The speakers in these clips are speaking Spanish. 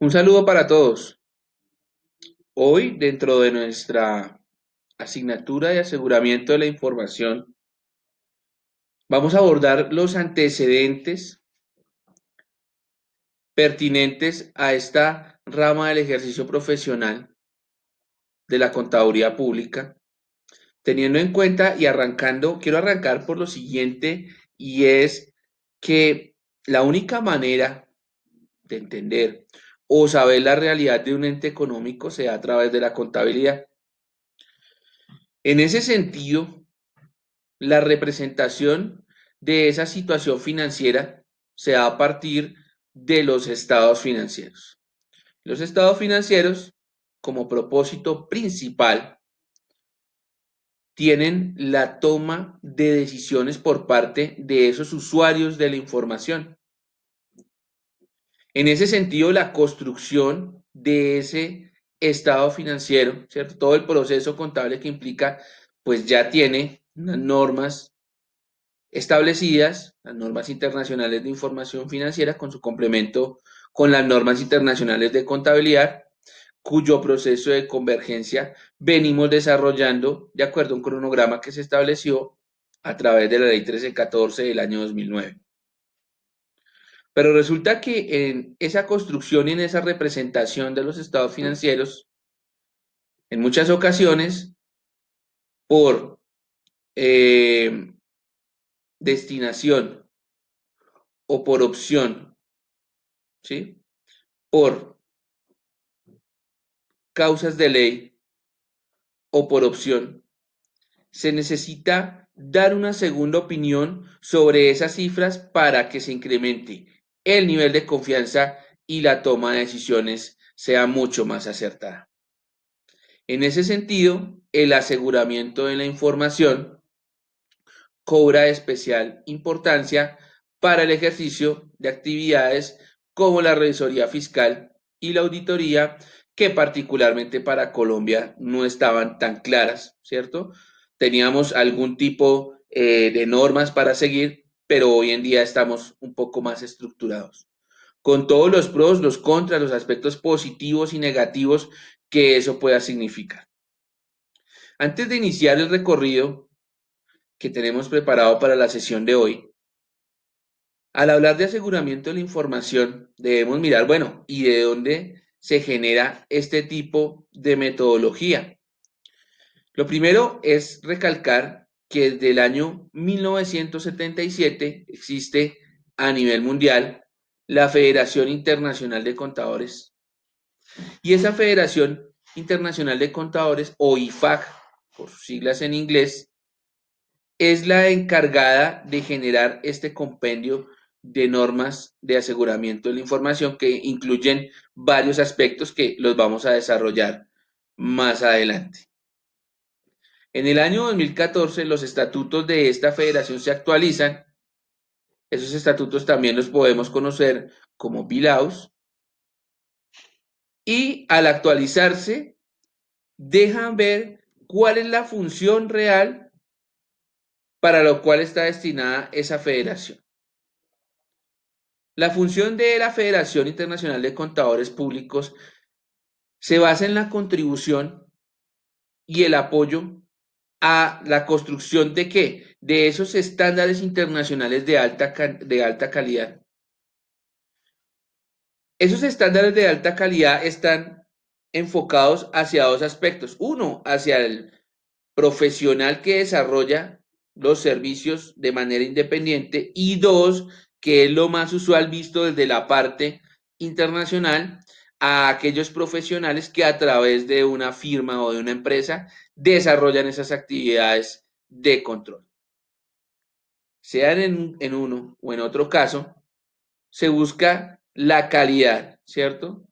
Un saludo para todos. Hoy, dentro de nuestra asignatura de aseguramiento de la información, vamos a abordar los antecedentes pertinentes a esta rama del ejercicio profesional de la contaduría pública, teniendo en cuenta y arrancando, quiero arrancar por lo siguiente, y es que la única manera de entender o saber la realidad de un ente económico se da a través de la contabilidad. En ese sentido, la representación de esa situación financiera se da a partir de los estados financieros. Los estados financieros, como propósito principal, tienen la toma de decisiones por parte de esos usuarios de la información. En ese sentido, la construcción de ese estado financiero, ¿cierto? Todo el proceso contable que implica, pues ya tiene unas normas establecidas, las normas internacionales de información financiera con su complemento con las normas internacionales de contabilidad, cuyo proceso de convergencia venimos desarrollando de acuerdo a un cronograma que se estableció a través de la Ley 1314 del año 2009. Pero resulta que en esa construcción y en esa representación de los estados financieros, en muchas ocasiones, por destinación o por opción, ¿sí? Por causas de ley o por opción, se necesita dar una segunda opinión sobre esas cifras para que se incremente el nivel de confianza y la toma de decisiones sea mucho más acertada. En ese sentido, el aseguramiento de la información cobra especial importancia para el ejercicio de actividades como la revisoría fiscal y la auditoría, que particularmente para Colombia no estaban tan claras, ¿cierto? Teníamos algún tipo de normas para seguir, pero hoy en día estamos un poco más estructurados, con todos los pros, los contras, los aspectos positivos y negativos que eso pueda significar. Antes de iniciar el recorrido que tenemos preparado para la sesión de hoy, al hablar de aseguramiento de la información, debemos mirar, bueno, ¿y de dónde se genera este tipo de metodología? Lo primero es recalcar que desde el año 1977 existe a nivel mundial la Federación Internacional de Contadores, y esa Federación Internacional de Contadores, o IFAC, por sus siglas en inglés, es la encargada de generar este compendio de normas de aseguramiento de la información que incluyen varios aspectos que los vamos a desarrollar más adelante. En el año 2014 los estatutos de esta federación se actualizan. Esos estatutos también los podemos conocer como BILAUS, y al actualizarse dejan ver cuál es la función real para lo cual está destinada esa federación. La función de la Federación Internacional de Contadores Públicos se basa en la contribución y el apoyo a la construcción de ¿qué? De esos estándares internacionales de alta calidad. Esos estándares de alta calidad están enfocados hacia dos aspectos. Uno, hacia el profesional que desarrolla los servicios de manera independiente, y dos, que es lo más usual visto desde la parte internacional, a aquellos profesionales que a través de una firma o de una empresa desarrollan esas actividades de control. Sean en uno o en otro caso, se busca la calidad, ¿cierto?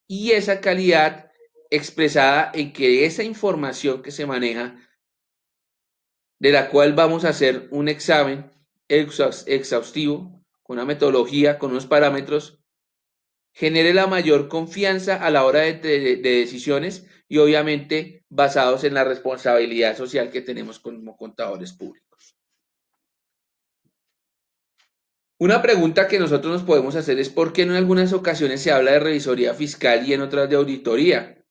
Y esa calidad expresada en que esa información que se maneja, de la cual vamos a hacer un examen exhaustivo, con una metodología, con unos parámetros, genere la mayor confianza a la hora de decisiones, y obviamente basados en la responsabilidad social que tenemos como contadores públicos. Una pregunta que nosotros nos podemos hacer es por qué en algunas ocasiones se habla de revisoría fiscal y en otras de auditoría.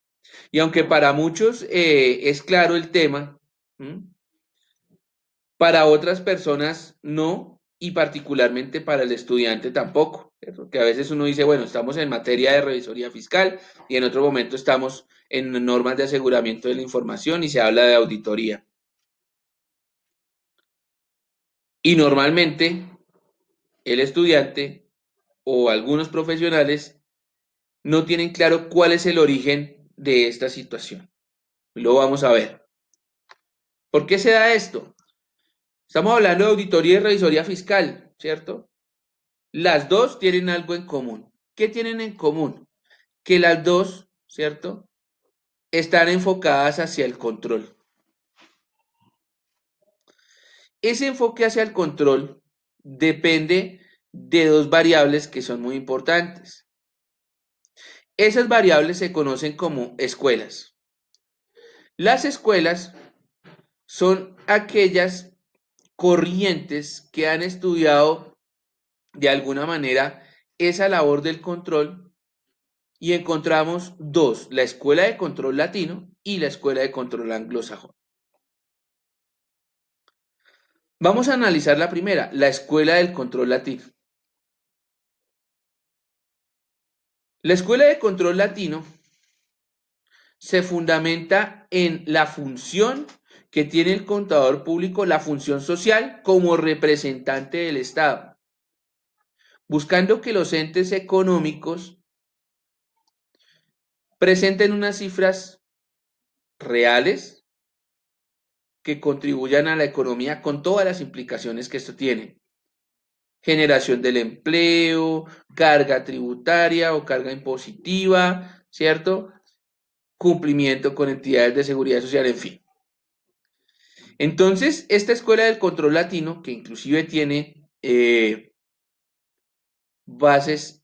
Y aunque para muchos es claro el tema, ¿m? Para otras personas no, y particularmente para el estudiante tampoco, ¿cierto? Que a veces uno dice, bueno, estamos en materia de revisoría fiscal y en otro momento estamos en normas de aseguramiento de la información y se habla de auditoría. Y normalmente el estudiante o algunos profesionales no tienen claro cuál es el origen de esta situación. Lo vamos a ver. ¿Por qué se da esto? Estamos hablando de auditoría y revisoría fiscal, ¿cierto? Las dos tienen algo en común. ¿Qué tienen en común? Que las dos, ¿cierto? Están enfocadas hacia el control. Ese enfoque hacia el control depende de dos variables que son muy importantes. Esas variables se conocen como escuelas. Las escuelas son aquellas corrientes que han estudiado de alguna manera esa labor del control y encontramos dos, la escuela de control latino y la escuela de control anglosajón. Vamos a analizar la primera, la escuela del control latino. La escuela de control latino se fundamenta en la función que tiene el contador público, la función social como representante del Estado, buscando que los entes económicos presenten unas cifras reales que contribuyan a la economía con todas las implicaciones que esto tiene. Generación del empleo, carga tributaria o carga impositiva, ¿cierto? Cumplimiento con entidades de seguridad social, en fin. Entonces, esta escuela del control latino, que inclusive tiene bases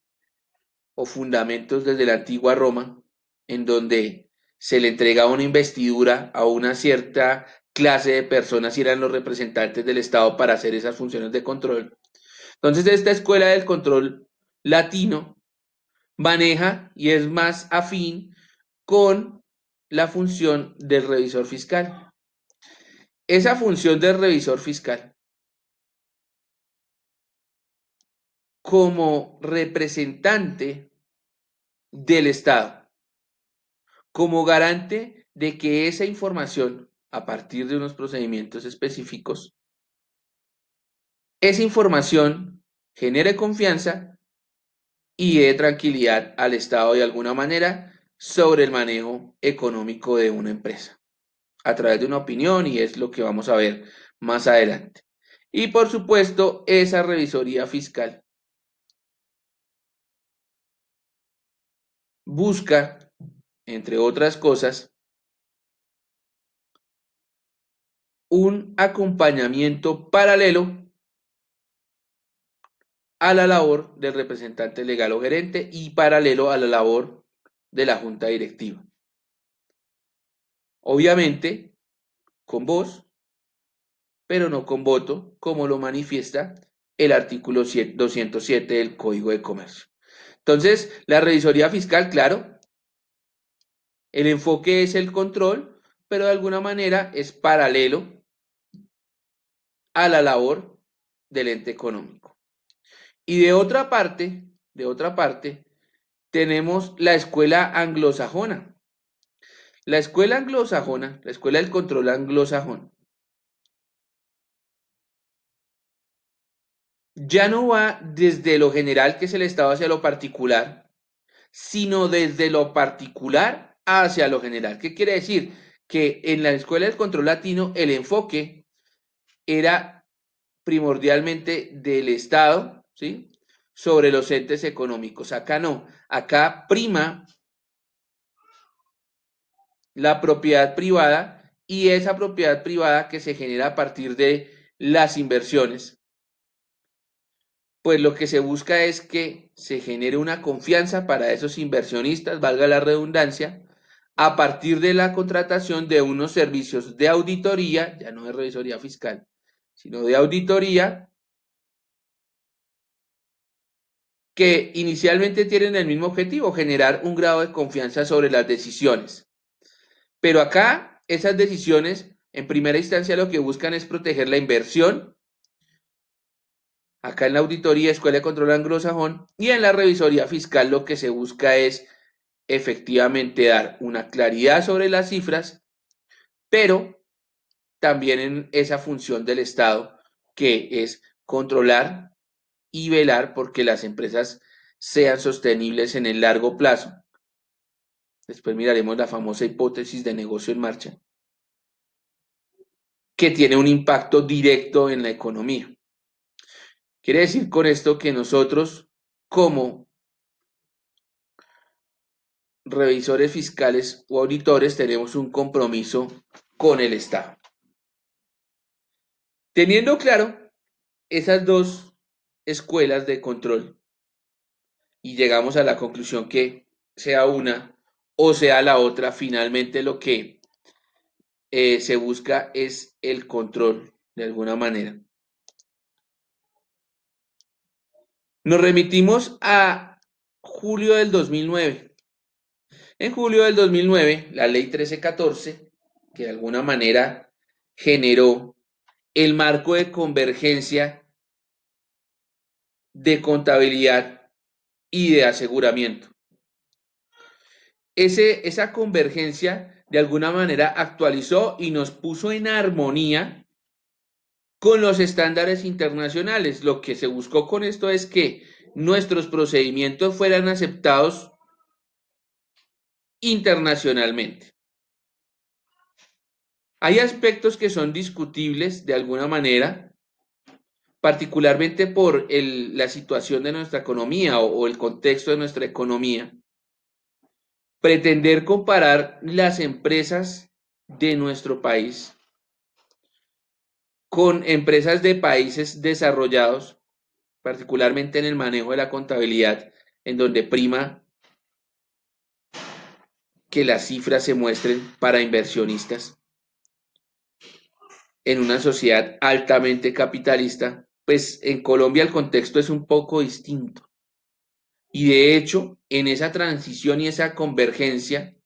o fundamentos desde la antigua Roma, en donde se le entregaba una investidura a una cierta clase de personas y eran los representantes del Estado para hacer esas funciones de control. Entonces, esta escuela del control latino maneja y es más afín con la función del revisor fiscal. Esa función del revisor fiscal como representante del Estado, como garante de que esa información, a partir de unos procedimientos específicos, esa información genere confianza y dé tranquilidad al Estado de alguna manera sobre el manejo económico de una empresa, a través de una opinión y es lo que vamos a ver más adelante. Y por supuesto, esa revisoría fiscal busca, entre otras cosas, un acompañamiento paralelo a la labor del representante legal o gerente y paralelo a la labor de la junta directiva. Obviamente, con voz, pero no con voto, como lo manifiesta el artículo 207 del Código de Comercio. Entonces, la revisoría fiscal, claro, el enfoque es el control, pero de alguna manera es paralelo a la labor del ente económico. Y de otra parte, tenemos la escuela anglosajona. La escuela anglosajona, la escuela del control anglosajón, ya no va desde lo general, que es el Estado, hacia lo particular, sino desde lo particular hacia lo general. ¿Qué quiere decir? Que en la escuela del control latino el enfoque era primordialmente del Estado, ¿sí? Sobre los entes económicos. Acá no, acá prima la propiedad privada y esa propiedad privada que se genera a partir de las inversiones, pues lo que se busca es que se genere una confianza para esos inversionistas, valga la redundancia, a partir de la contratación de unos servicios de auditoría, ya no de revisoría fiscal, sino de auditoría que inicialmente tienen el mismo objetivo, generar un grado de confianza sobre las decisiones. Pero acá esas decisiones, en primera instancia, lo que buscan es proteger la inversión. Acá en la auditoría, Escuela de Control Anglosajón, y en la revisoría fiscal lo que se busca es efectivamente dar una claridad sobre las cifras, pero también en esa función del Estado que es controlar y velar porque las empresas sean sostenibles en el largo plazo. Después miraremos la famosa hipótesis de negocio en marcha, que tiene un impacto directo en la economía. Quiere decir con esto que nosotros, como revisores fiscales o auditores, tenemos un compromiso con el Estado. Teniendo claro esas dos escuelas de control y llegamos a la conclusión que sea una o sea la otra, finalmente lo que se busca es el control de alguna manera. Nos remitimos a julio del 2009. En julio del 2009, la ley 1314, que de alguna manera generó el marco de convergencia de contabilidad y de aseguramiento. Esa convergencia de alguna manera actualizó y nos puso en armonía con los estándares internacionales. Lo que se buscó con esto es que nuestros procedimientos fueran aceptados internacionalmente. Hay aspectos que son discutibles de alguna manera, particularmente por la situación de nuestra economía o el contexto de nuestra economía. Pretender comparar las empresas de nuestro país con empresas de países desarrollados, particularmente en el manejo de la contabilidad, en donde prima que las cifras se muestren para inversionistas en una sociedad altamente capitalista, pues en Colombia el contexto es un poco distinto. Y de hecho, en esa transición y esa convergencia,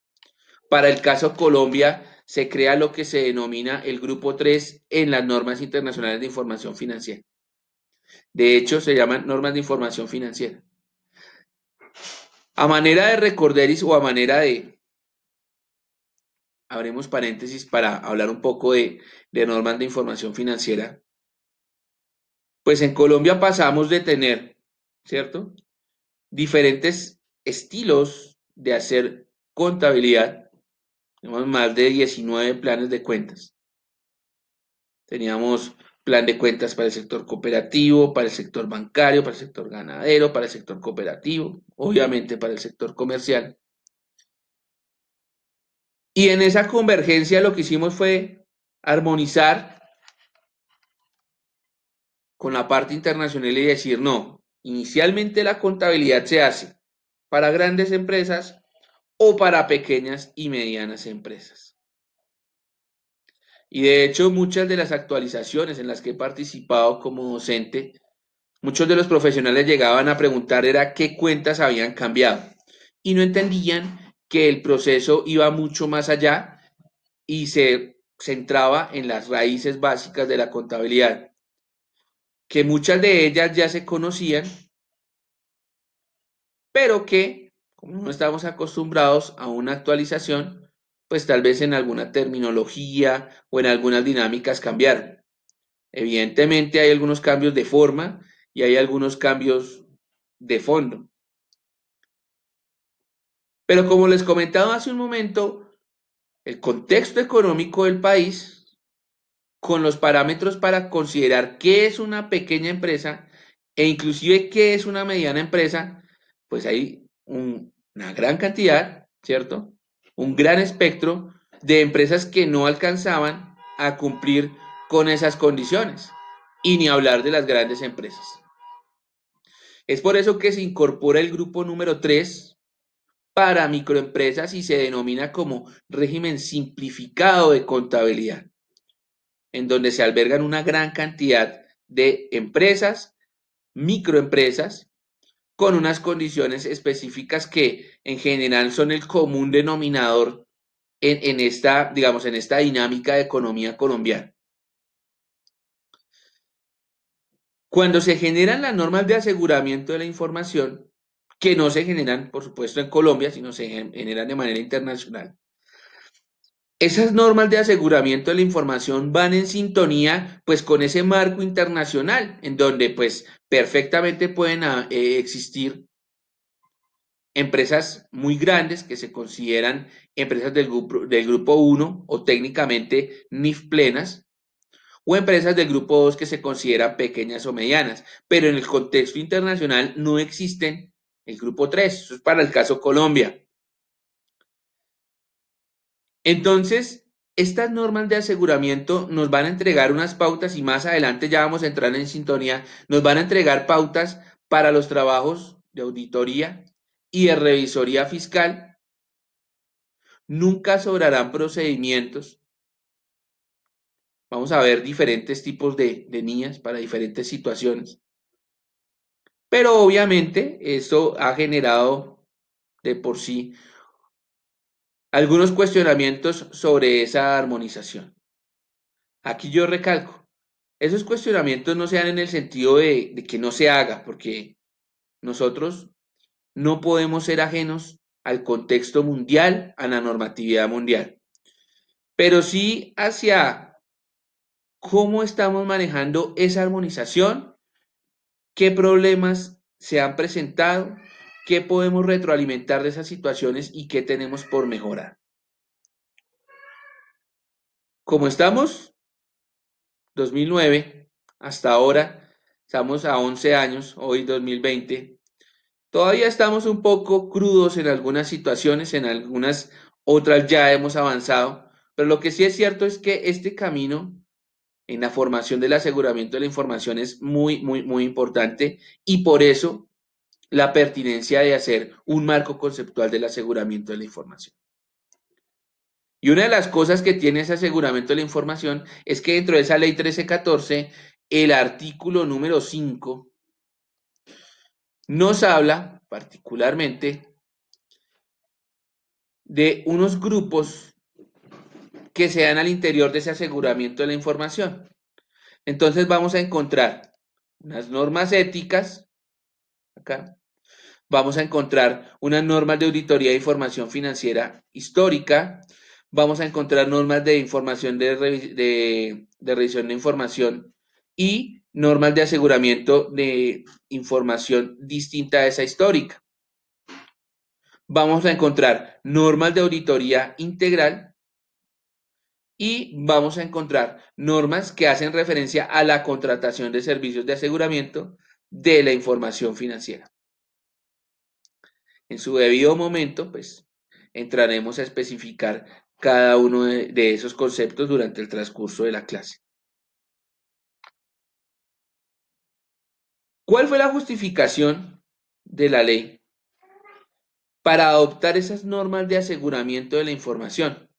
para el caso Colombia, se crea lo que se denomina el Grupo 3 en las normas internacionales de información financiera. De hecho, se llaman normas de información financiera. A manera de recorderis o a manera de, abrimos paréntesis para hablar un poco de normas de información financiera, pues en Colombia pasamos de tener, ¿cierto? Diferentes estilos de hacer contabilidad. Tenemos más de 19 planes de cuentas. Teníamos plan de cuentas para el sector cooperativo, para el sector bancario, para el sector ganadero, para el sector cooperativo, obviamente para el sector comercial. Y en esa convergencia lo que hicimos fue armonizar con la parte internacional y decir, no, inicialmente la contabilidad se hace para grandes empresas o para pequeñas y medianas empresas. Y de hecho, muchas de las actualizaciones en las que he participado como docente, muchos de los profesionales llegaban a preguntar era qué cuentas habían cambiado y no entendían que el proceso iba mucho más allá y se centraba en las raíces básicas de la contabilidad, que muchas de ellas ya se conocían, pero que, como no estamos acostumbrados a una actualización, pues tal vez en alguna terminología o en algunas dinámicas cambiaron. Evidentemente hay algunos cambios de forma y hay algunos cambios de fondo. Pero como les comentaba hace un momento, el contexto económico del país, con los parámetros para considerar qué es una pequeña empresa e inclusive qué es una mediana empresa, pues hay una gran cantidad, ¿cierto? Un gran espectro de empresas que no alcanzaban a cumplir con esas condiciones. Y ni hablar de las grandes empresas. Es por eso que se incorpora el grupo número 3 para microempresas y se denomina como régimen simplificado de contabilidad, en donde se albergan una gran cantidad de empresas, microempresas, con unas condiciones específicas que en general son el común denominador en esta, digamos, en esta dinámica de economía colombiana. Cuando se generan las normas de aseguramiento de la información, que no se generan, por supuesto, en Colombia, sino se generan de manera internacional, esas normas de aseguramiento de la información van en sintonía pues con ese marco internacional en donde pues perfectamente pueden existir empresas muy grandes que se consideran empresas del grupo 1 o técnicamente NIF plenas o empresas del grupo 2 que se consideran pequeñas o medianas, pero en el contexto internacional no existen el grupo 3, eso es para el caso Colombia. Entonces, estas normas de aseguramiento nos van a entregar unas pautas y más adelante ya vamos a entrar en sintonía, nos van a entregar pautas para los trabajos de auditoría y de revisoría fiscal. Nunca sobrarán procedimientos. Vamos a ver diferentes tipos de NIAs para diferentes situaciones. Pero obviamente esto ha generado de por sí algunos cuestionamientos sobre esa armonización. Aquí yo recalco, esos cuestionamientos no se dan en el sentido de que no se haga, porque nosotros no podemos ser ajenos al contexto mundial, a la normatividad mundial, pero sí hacia cómo estamos manejando esa armonización, qué problemas se han presentado, qué podemos retroalimentar de esas situaciones y qué tenemos por mejorar. Como estamos, 2009, hasta ahora, estamos a 11 años, hoy 2020, todavía estamos un poco crudos en algunas situaciones, en algunas otras ya hemos avanzado, pero lo que sí es cierto es que este camino en la formación del aseguramiento de la información es muy, muy, muy importante y por eso la pertinencia de hacer un marco conceptual del aseguramiento de la información. Y una de las cosas que tiene ese aseguramiento de la información es que dentro de esa ley 1314, el artículo número 5 nos habla particularmente de unos grupos que se dan al interior de ese aseguramiento de la información. Entonces vamos a encontrar unas normas éticas, acá, vamos a encontrar unas normas de auditoría de información financiera histórica, vamos a encontrar normas de información de revisión de información y normas de aseguramiento de información distinta a esa histórica. Vamos a encontrar normas de auditoría integral y vamos a encontrar normas que hacen referencia a la contratación de servicios de aseguramiento de la información financiera. En su debido momento, pues entraremos a especificar cada uno de esos conceptos durante el transcurso de la clase. ¿Cuál fue la justificación de la ley para adoptar esas normas de aseguramiento de la información?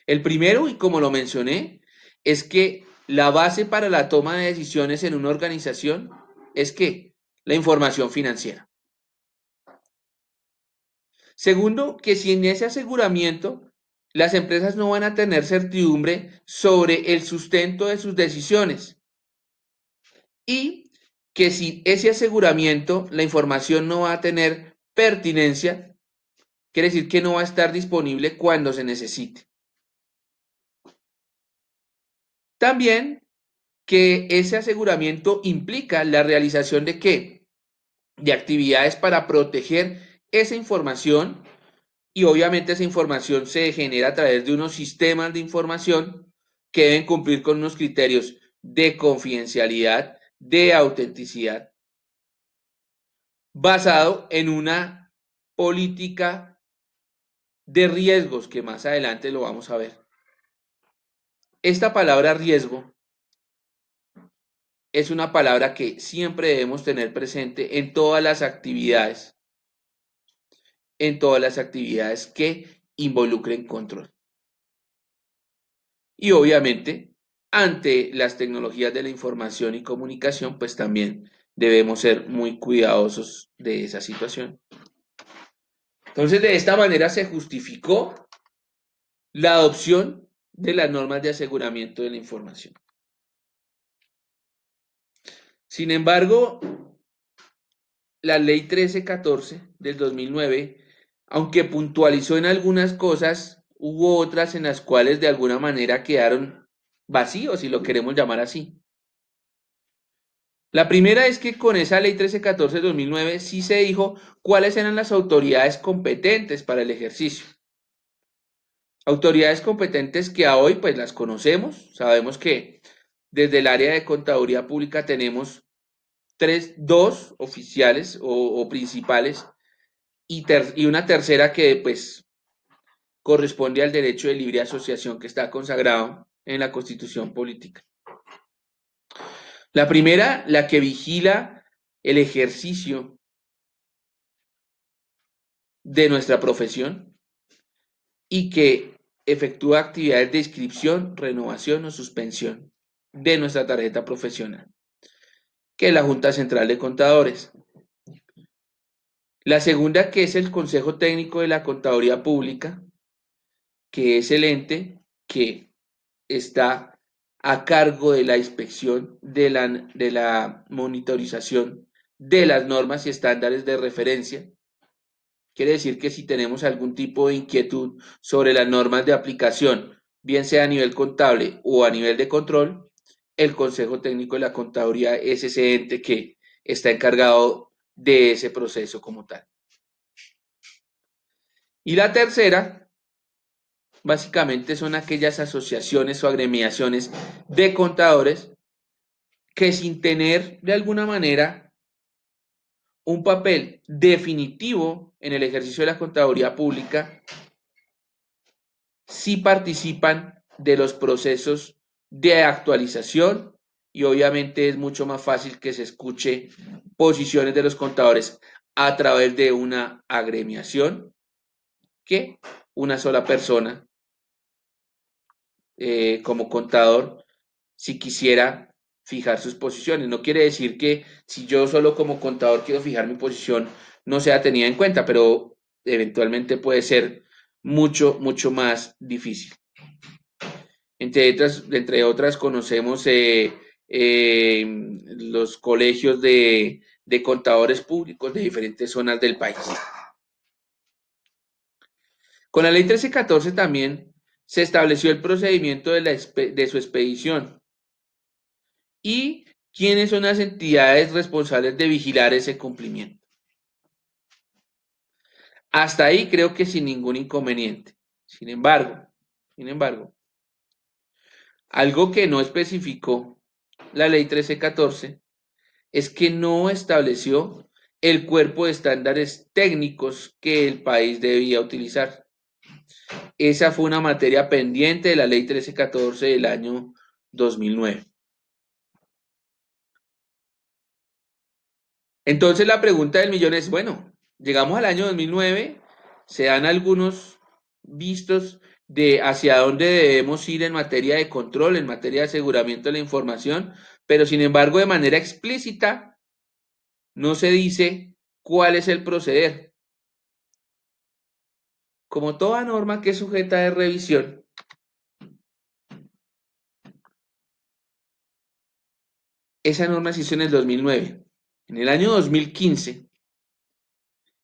El primero, y como lo mencioné, es que la base para la toma de decisiones en una organización es que la información financiera. Segundo, que si en ese aseguramiento las empresas no van a tener certidumbre sobre el sustento de sus decisiones y que si ese aseguramiento, la información no va a tener pertinencia, quiere decir que no va a estar disponible cuando se necesite. También que ese aseguramiento implica la realización de qué? De actividades para proteger esa información y obviamente esa información se genera a través de unos sistemas de información que deben cumplir con unos criterios de confidencialidad, de autenticidad, basado en una política de riesgos que más adelante lo vamos a ver. Esta palabra riesgo es una palabra que siempre debemos tener presente en todas las actividades que involucren control. Y obviamente, ante las tecnologías de la información y comunicación, pues también debemos ser muy cuidadosos de esa situación. Entonces, de esta manera se justificó la adopción de las normas de aseguramiento de la información. Sin embargo, la ley 1314 del 2009, aunque puntualizó en algunas cosas, hubo otras en las cuales de alguna manera quedaron vacíos, si lo queremos llamar así. La primera es que con esa ley 1314 del 2009 sí se dijo cuáles eran las autoridades competentes para el ejercicio. Autoridades competentes que a hoy pues las conocemos, sabemos que desde el área de contaduría pública tenemos dos oficiales o principales y una tercera que pues corresponde al derecho de libre asociación que está consagrado en la Constitución Política. La primera, la que vigila el ejercicio de nuestra profesión y que efectúa actividades de inscripción, renovación o suspensión de nuestra tarjeta profesional, que es la Junta Central de Contadores. La segunda, que es el Consejo Técnico de la Contaduría Pública, que es el ente que está a cargo de la inspección, de la monitorización de las normas y estándares de referencia. Quiere decir que si tenemos algún tipo de inquietud sobre las normas de aplicación, bien sea a nivel contable o a nivel de control, el Consejo Técnico de la Contaduría es ese ente que está encargado de ese proceso como tal. Y la tercera, básicamente son aquellas asociaciones o agremiaciones de contadores que sin tener de alguna manera un papel definitivo en el ejercicio de la contaduría pública, sí participan de los procesos de actualización y obviamente es mucho más fácil que se escuche posiciones de los contadores a través de una agremiación que una sola persona como contador si quisiera fijar sus posiciones. No quiere decir que si yo solo como contador quiero fijar mi posición no sea tenida en cuenta, pero eventualmente puede ser mucho más difícil. Entre otras conocemos los colegios de contadores públicos de diferentes zonas del país. Con la ley 1314 también se estableció el procedimiento de su expedición y quiénes son las entidades responsables de vigilar ese cumplimiento. Hasta ahí creo que sin ningún inconveniente. Sin embargo, algo que no especificó la ley 1314 es que no estableció el cuerpo de estándares técnicos que el país debía utilizar. Esa fue una materia pendiente de la ley 1314 del año 2009. Entonces la pregunta del millón es, bueno, llegamos al año 2009, se dan algunos vistos de hacia dónde debemos ir en materia de control, en materia de aseguramiento de la información, pero sin embargo de manera explícita no se dice cuál es el proceder. Como toda norma que es sujeta de revisión, esa norma se hizo en el 2009. En el año 2015,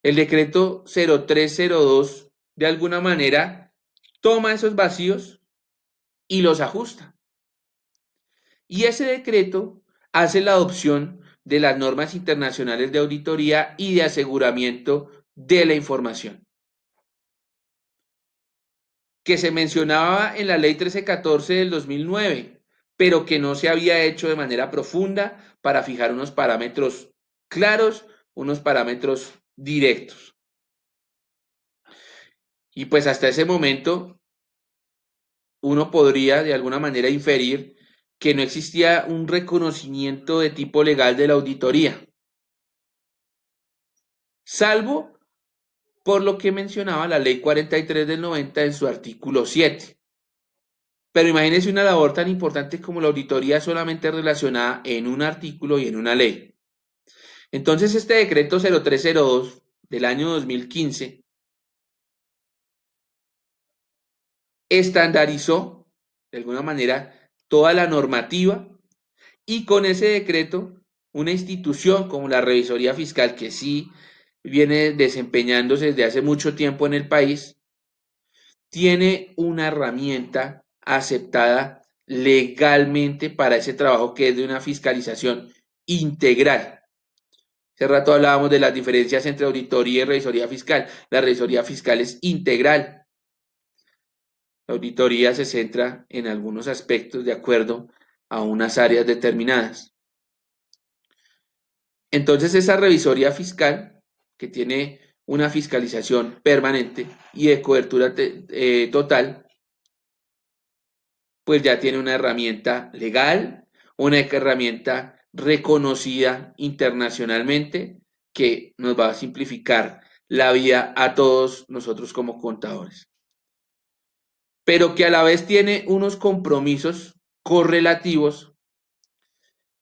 el decreto 0302 de alguna manera toma esos vacíos y los ajusta. Y ese decreto hace la adopción de las normas internacionales de auditoría y de aseguramiento de la información, que se mencionaba en la ley 1314 del 2009, pero que no se había hecho de manera profunda para fijar unos parámetros claros, unos parámetros directos. Y pues hasta ese momento uno podría de alguna manera inferir que no existía un reconocimiento de tipo legal de la auditoría, salvo por lo que mencionaba la ley 43 del 90 en su artículo 7. Pero imagínense una labor tan importante como la auditoría solamente relacionada en un artículo y en una ley. Entonces, este decreto 0302 del año 2015 estandarizó, de alguna manera, toda la normativa y con ese decreto, una institución como la Revisoría Fiscal, que sí viene desempeñándose desde hace mucho tiempo en el país, tiene una herramienta aceptada legalmente para ese trabajo que es de una fiscalización integral. Hace rato hablábamos de las diferencias entre auditoría y revisoría fiscal. La revisoría fiscal es integral. La auditoría se centra en algunos aspectos de acuerdo a unas áreas determinadas. Entonces, esa revisoría fiscal, que tiene una fiscalización permanente y de cobertura total, pues ya tiene una herramienta legal, una herramienta reconocida internacionalmente que nos va a simplificar la vida a todos nosotros como contadores, pero que a la vez tiene unos compromisos correlativos,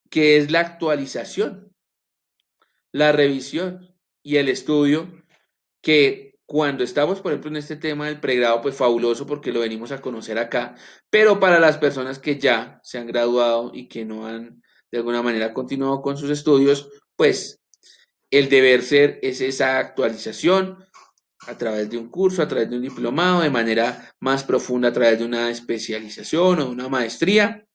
que es la actualización, la revisión y el estudio, que cuando estamos, por ejemplo, en este tema del pregrado, pues fabuloso porque lo venimos a conocer acá, pero para las personas que ya se han graduado y que no han de alguna manera continuado con sus estudios, pues el deber ser es esa actualización a través de un curso, a través de un diplomado, de manera más profunda, a través de una especialización o una maestría.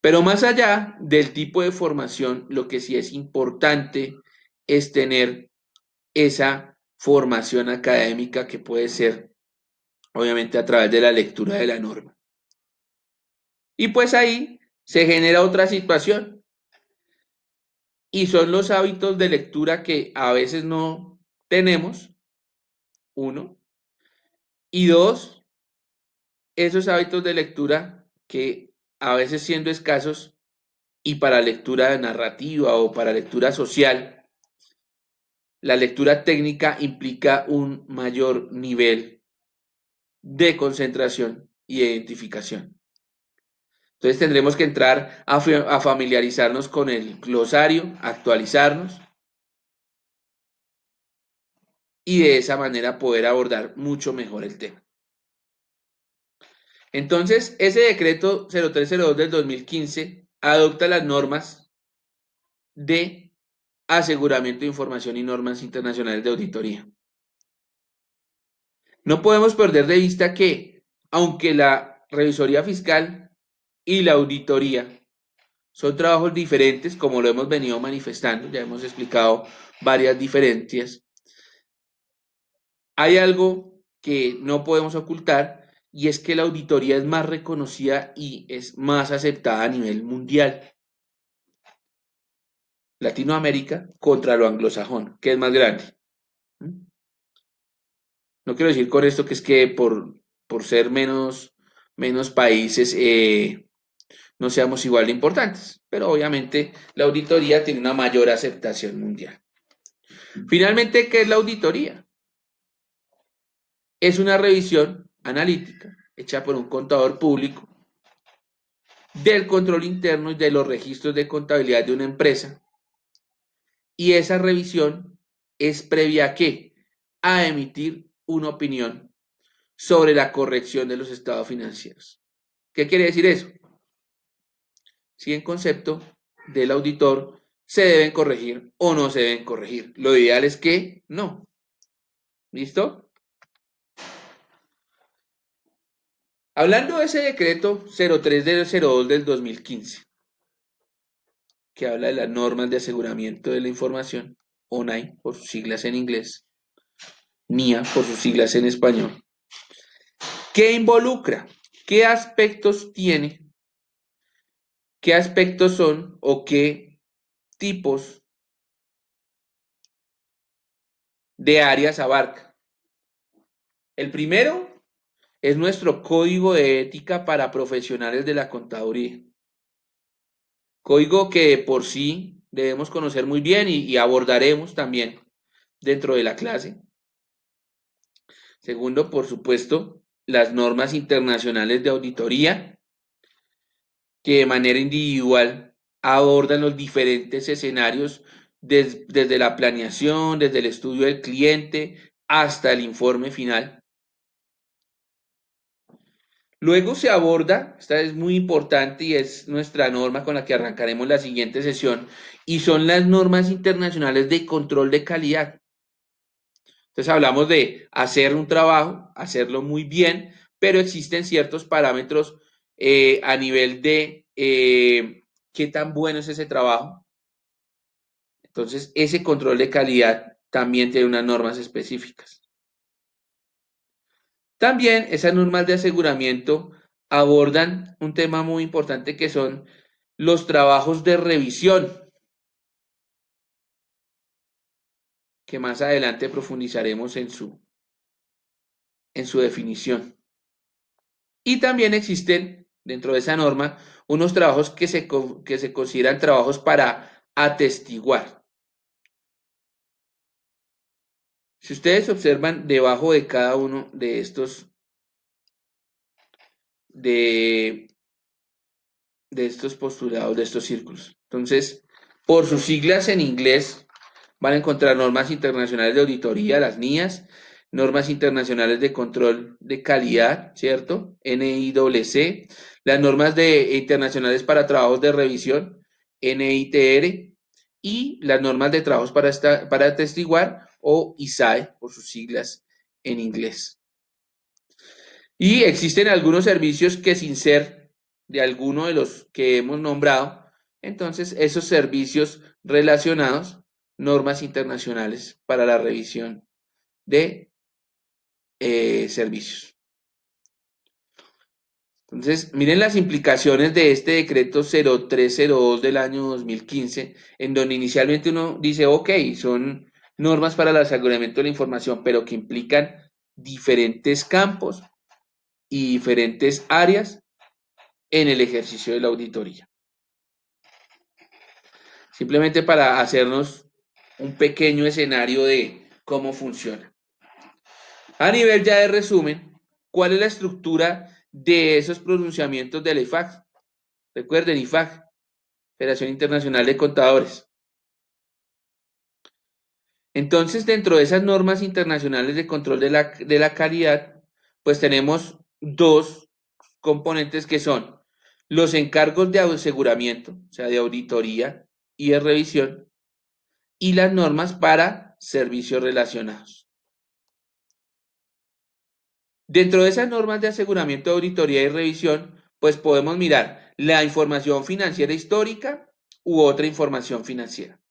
Pero más allá del tipo de formación, lo que sí es importante es tener esa formación académica, que puede ser obviamente a través de la lectura de la norma. Y pues ahí se genera otra situación, y son los hábitos de lectura que a veces no tenemos, uno, y dos, esos hábitos de lectura que a veces, siendo escasos y para lectura narrativa o para lectura social, la lectura técnica implica un mayor nivel de concentración y identificación. Entonces tendremos que entrar a familiarizarnos con el glosario, actualizarnos y de esa manera poder abordar mucho mejor el tema. Entonces, ese decreto 0302 del 2015 adopta las normas de aseguramiento de información y normas internacionales de auditoría. No podemos perder de vista que, aunque la revisoría fiscal y la auditoría son trabajos diferentes, como lo hemos venido manifestando, ya hemos explicado varias diferencias, hay algo que no podemos ocultar, y es que la auditoría es más reconocida y es más aceptada a nivel mundial. Latinoamérica contra lo anglosajón, que es más grande. No quiero decir con esto que es que por ser menos países no seamos igual de importantes, pero obviamente la auditoría tiene una mayor aceptación mundial. Finalmente, ¿qué es la auditoría? Es una revisión analítica hecha por un contador público del control interno y de los registros de contabilidad de una empresa, y esa revisión es previa ¿a qué? A emitir una opinión sobre la corrección de los estados financieros. ¿Qué quiere decir eso? Si en concepto del auditor se deben corregir o no se deben corregir. Lo ideal es que no. ¿Listo? Hablando de ese decreto 0302 del 2015, que habla de las normas de aseguramiento de la información, ONAI por sus siglas en inglés, NIA por sus siglas en español, ¿qué involucra? ¿Qué aspectos tiene? ¿Qué aspectos son o qué tipos de áreas abarca? El primero es nuestro código de ética para profesionales de la contaduría. Código que por sí debemos conocer muy bien y abordaremos también dentro de la clase. Segundo, por supuesto, las normas internacionales de auditoría, que de manera individual abordan los diferentes escenarios desde la planeación, desde el estudio del cliente hasta el informe final. Luego se aborda, esta es muy importante y es nuestra norma con la que arrancaremos la siguiente sesión, y son las normas internacionales de control de calidad. Entonces hablamos de hacer un trabajo, hacerlo muy bien, pero existen ciertos parámetros a nivel de qué tan bueno es ese trabajo. Entonces ese control de calidad también tiene unas normas específicas. También esas normas de aseguramiento abordan un tema muy importante que son los trabajos de revisión, que más adelante profundizaremos en su definición. Y también existen dentro de esa norma unos trabajos que se consideran trabajos para atestiguar. Si ustedes observan debajo de cada uno de de, de estos postulados, de estos círculos. Entonces, por sus siglas en inglés, van a encontrar normas internacionales de auditoría, las NIAS, normas internacionales de control de calidad, ¿cierto? NICC, las normas internacionales para trabajos de revisión, NITR, y las normas de trabajos para atestiguar, o ISAE, por sus siglas en inglés. Y existen algunos servicios que sin ser de alguno de los que hemos nombrado, entonces esos servicios relacionados, normas internacionales para la revisión de servicios. Entonces, miren las implicaciones de este decreto 0302 del año 2015, en donde inicialmente uno dice, ok, son normas para el aseguramiento de la información, pero que implican diferentes campos y diferentes áreas en el ejercicio de la auditoría. Simplemente para hacernos un pequeño escenario de cómo funciona. A nivel ya de resumen, ¿cuál es la estructura de esos pronunciamientos del IFAC? Recuerden, IFAC, Federación Internacional de Contadores. Entonces, dentro de esas normas internacionales de control de la calidad, pues tenemos dos componentes que son los encargos de aseguramiento, o sea, de auditoría y de revisión, y las normas para servicios relacionados. Dentro de esas normas de aseguramiento, auditoría y revisión, pues podemos mirar la información financiera histórica u otra información financiera.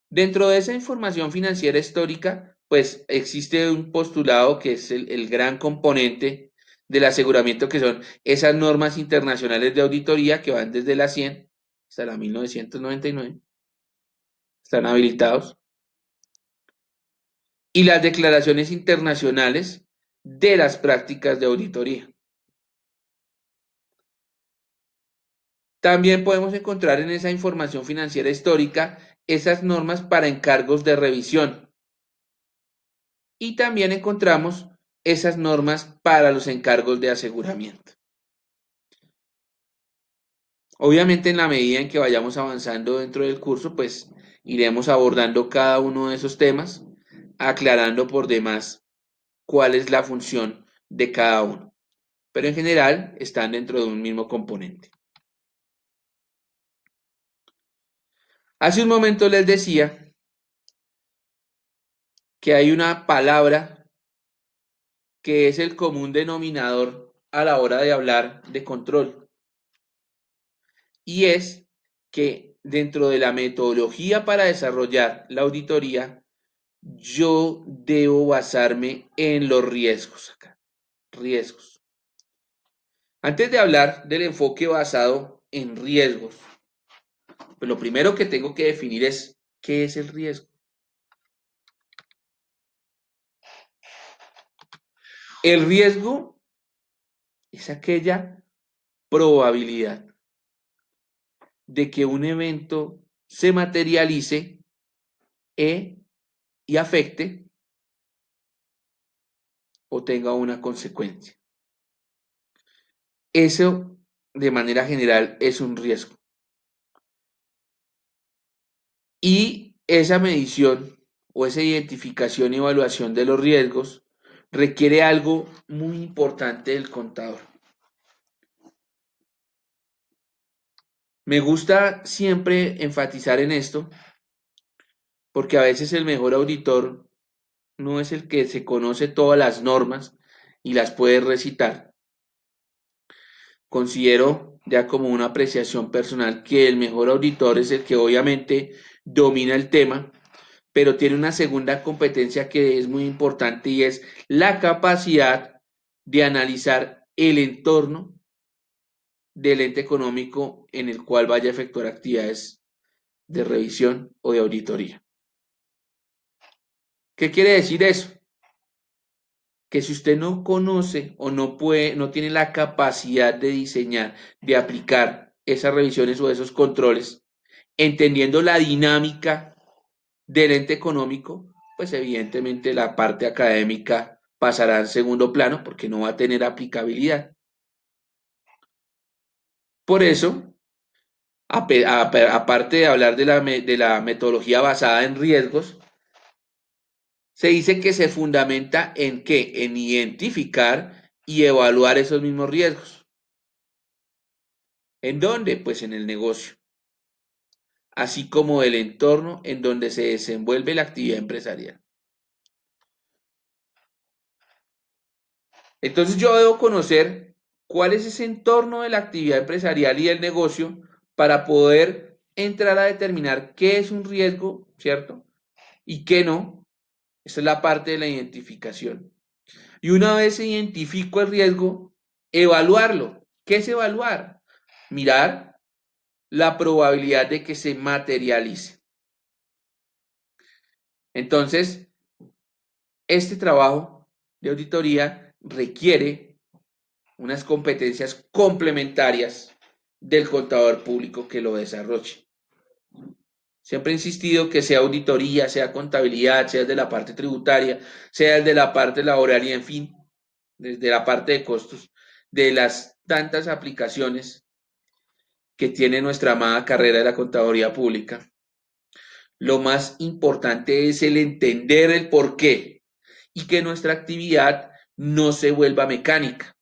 Dentro de esa información financiera histórica, pues existe un postulado que es el gran componente del aseguramiento, que son esas normas internacionales de auditoría que van desde la 100 hasta la 1999, están habilitados, y las declaraciones internacionales de las prácticas de auditoría. También podemos encontrar en esa información financiera histórica esas normas para encargos de revisión. Y también encontramos esas normas para los encargos de aseguramiento. Obviamente, en la medida en que vayamos avanzando dentro del curso, pues iremos abordando cada uno de esos temas, aclarando por demás cuál es la función de cada uno. Pero en general están dentro de un mismo componente. Hace un momento les decía que hay una palabra que es el común denominador a la hora de hablar de control. Y es que dentro de la metodología para desarrollar la auditoría, yo debo basarme en los riesgos acá. Riesgos. Antes de hablar del enfoque basado en riesgos, pues lo primero que tengo que definir es qué es el riesgo. El riesgo es aquella probabilidad de que un evento se materialice y afecte o tenga una consecuencia. Eso, de manera general, es un riesgo. Y esa medición o esa identificación y evaluación de los riesgos requiere algo muy importante del contador. Me gusta siempre enfatizar en esto porque a veces el mejor auditor no es el que se conoce todas las normas y las puede recitar. Considero ya como una apreciación personal que el mejor auditor es el que obviamente domina el tema, pero tiene una segunda competencia que es muy importante y es la capacidad de analizar el entorno del ente económico en el cual vaya a efectuar actividades de revisión o de auditoría. ¿Qué quiere decir eso? Que si usted no conoce o no puede, no tiene la capacidad de diseñar, de aplicar esas revisiones o esos controles, entendiendo la dinámica del ente económico, pues evidentemente la parte académica pasará en segundo plano porque no va a tener aplicabilidad. Por eso, aparte de hablar de la metodología basada en riesgos, se dice que se fundamenta en qué? En identificar y evaluar esos mismos riesgos. ¿En dónde? Pues en el negocio, así como el entorno en donde se desenvuelve la actividad empresarial. Entonces yo debo conocer cuál es ese entorno de la actividad empresarial y del negocio para poder entrar a determinar qué es un riesgo, ¿cierto? Y qué no. Esa es la parte de la identificación. Y una vez se identifico el riesgo, evaluarlo. ¿Qué es evaluar? Mirar la probabilidad de que se materialice. Entonces, este trabajo de auditoría requiere unas competencias complementarias del contador público que lo desarrolle. Siempre he insistido que sea auditoría, sea contabilidad, sea de la parte tributaria, sea de la parte laboral y en fin, desde la parte de costos, de las tantas aplicaciones que tiene nuestra amada carrera de la contaduría pública. Lo más importante es el entender el por qué y que nuestra actividad no se vuelva mecánica.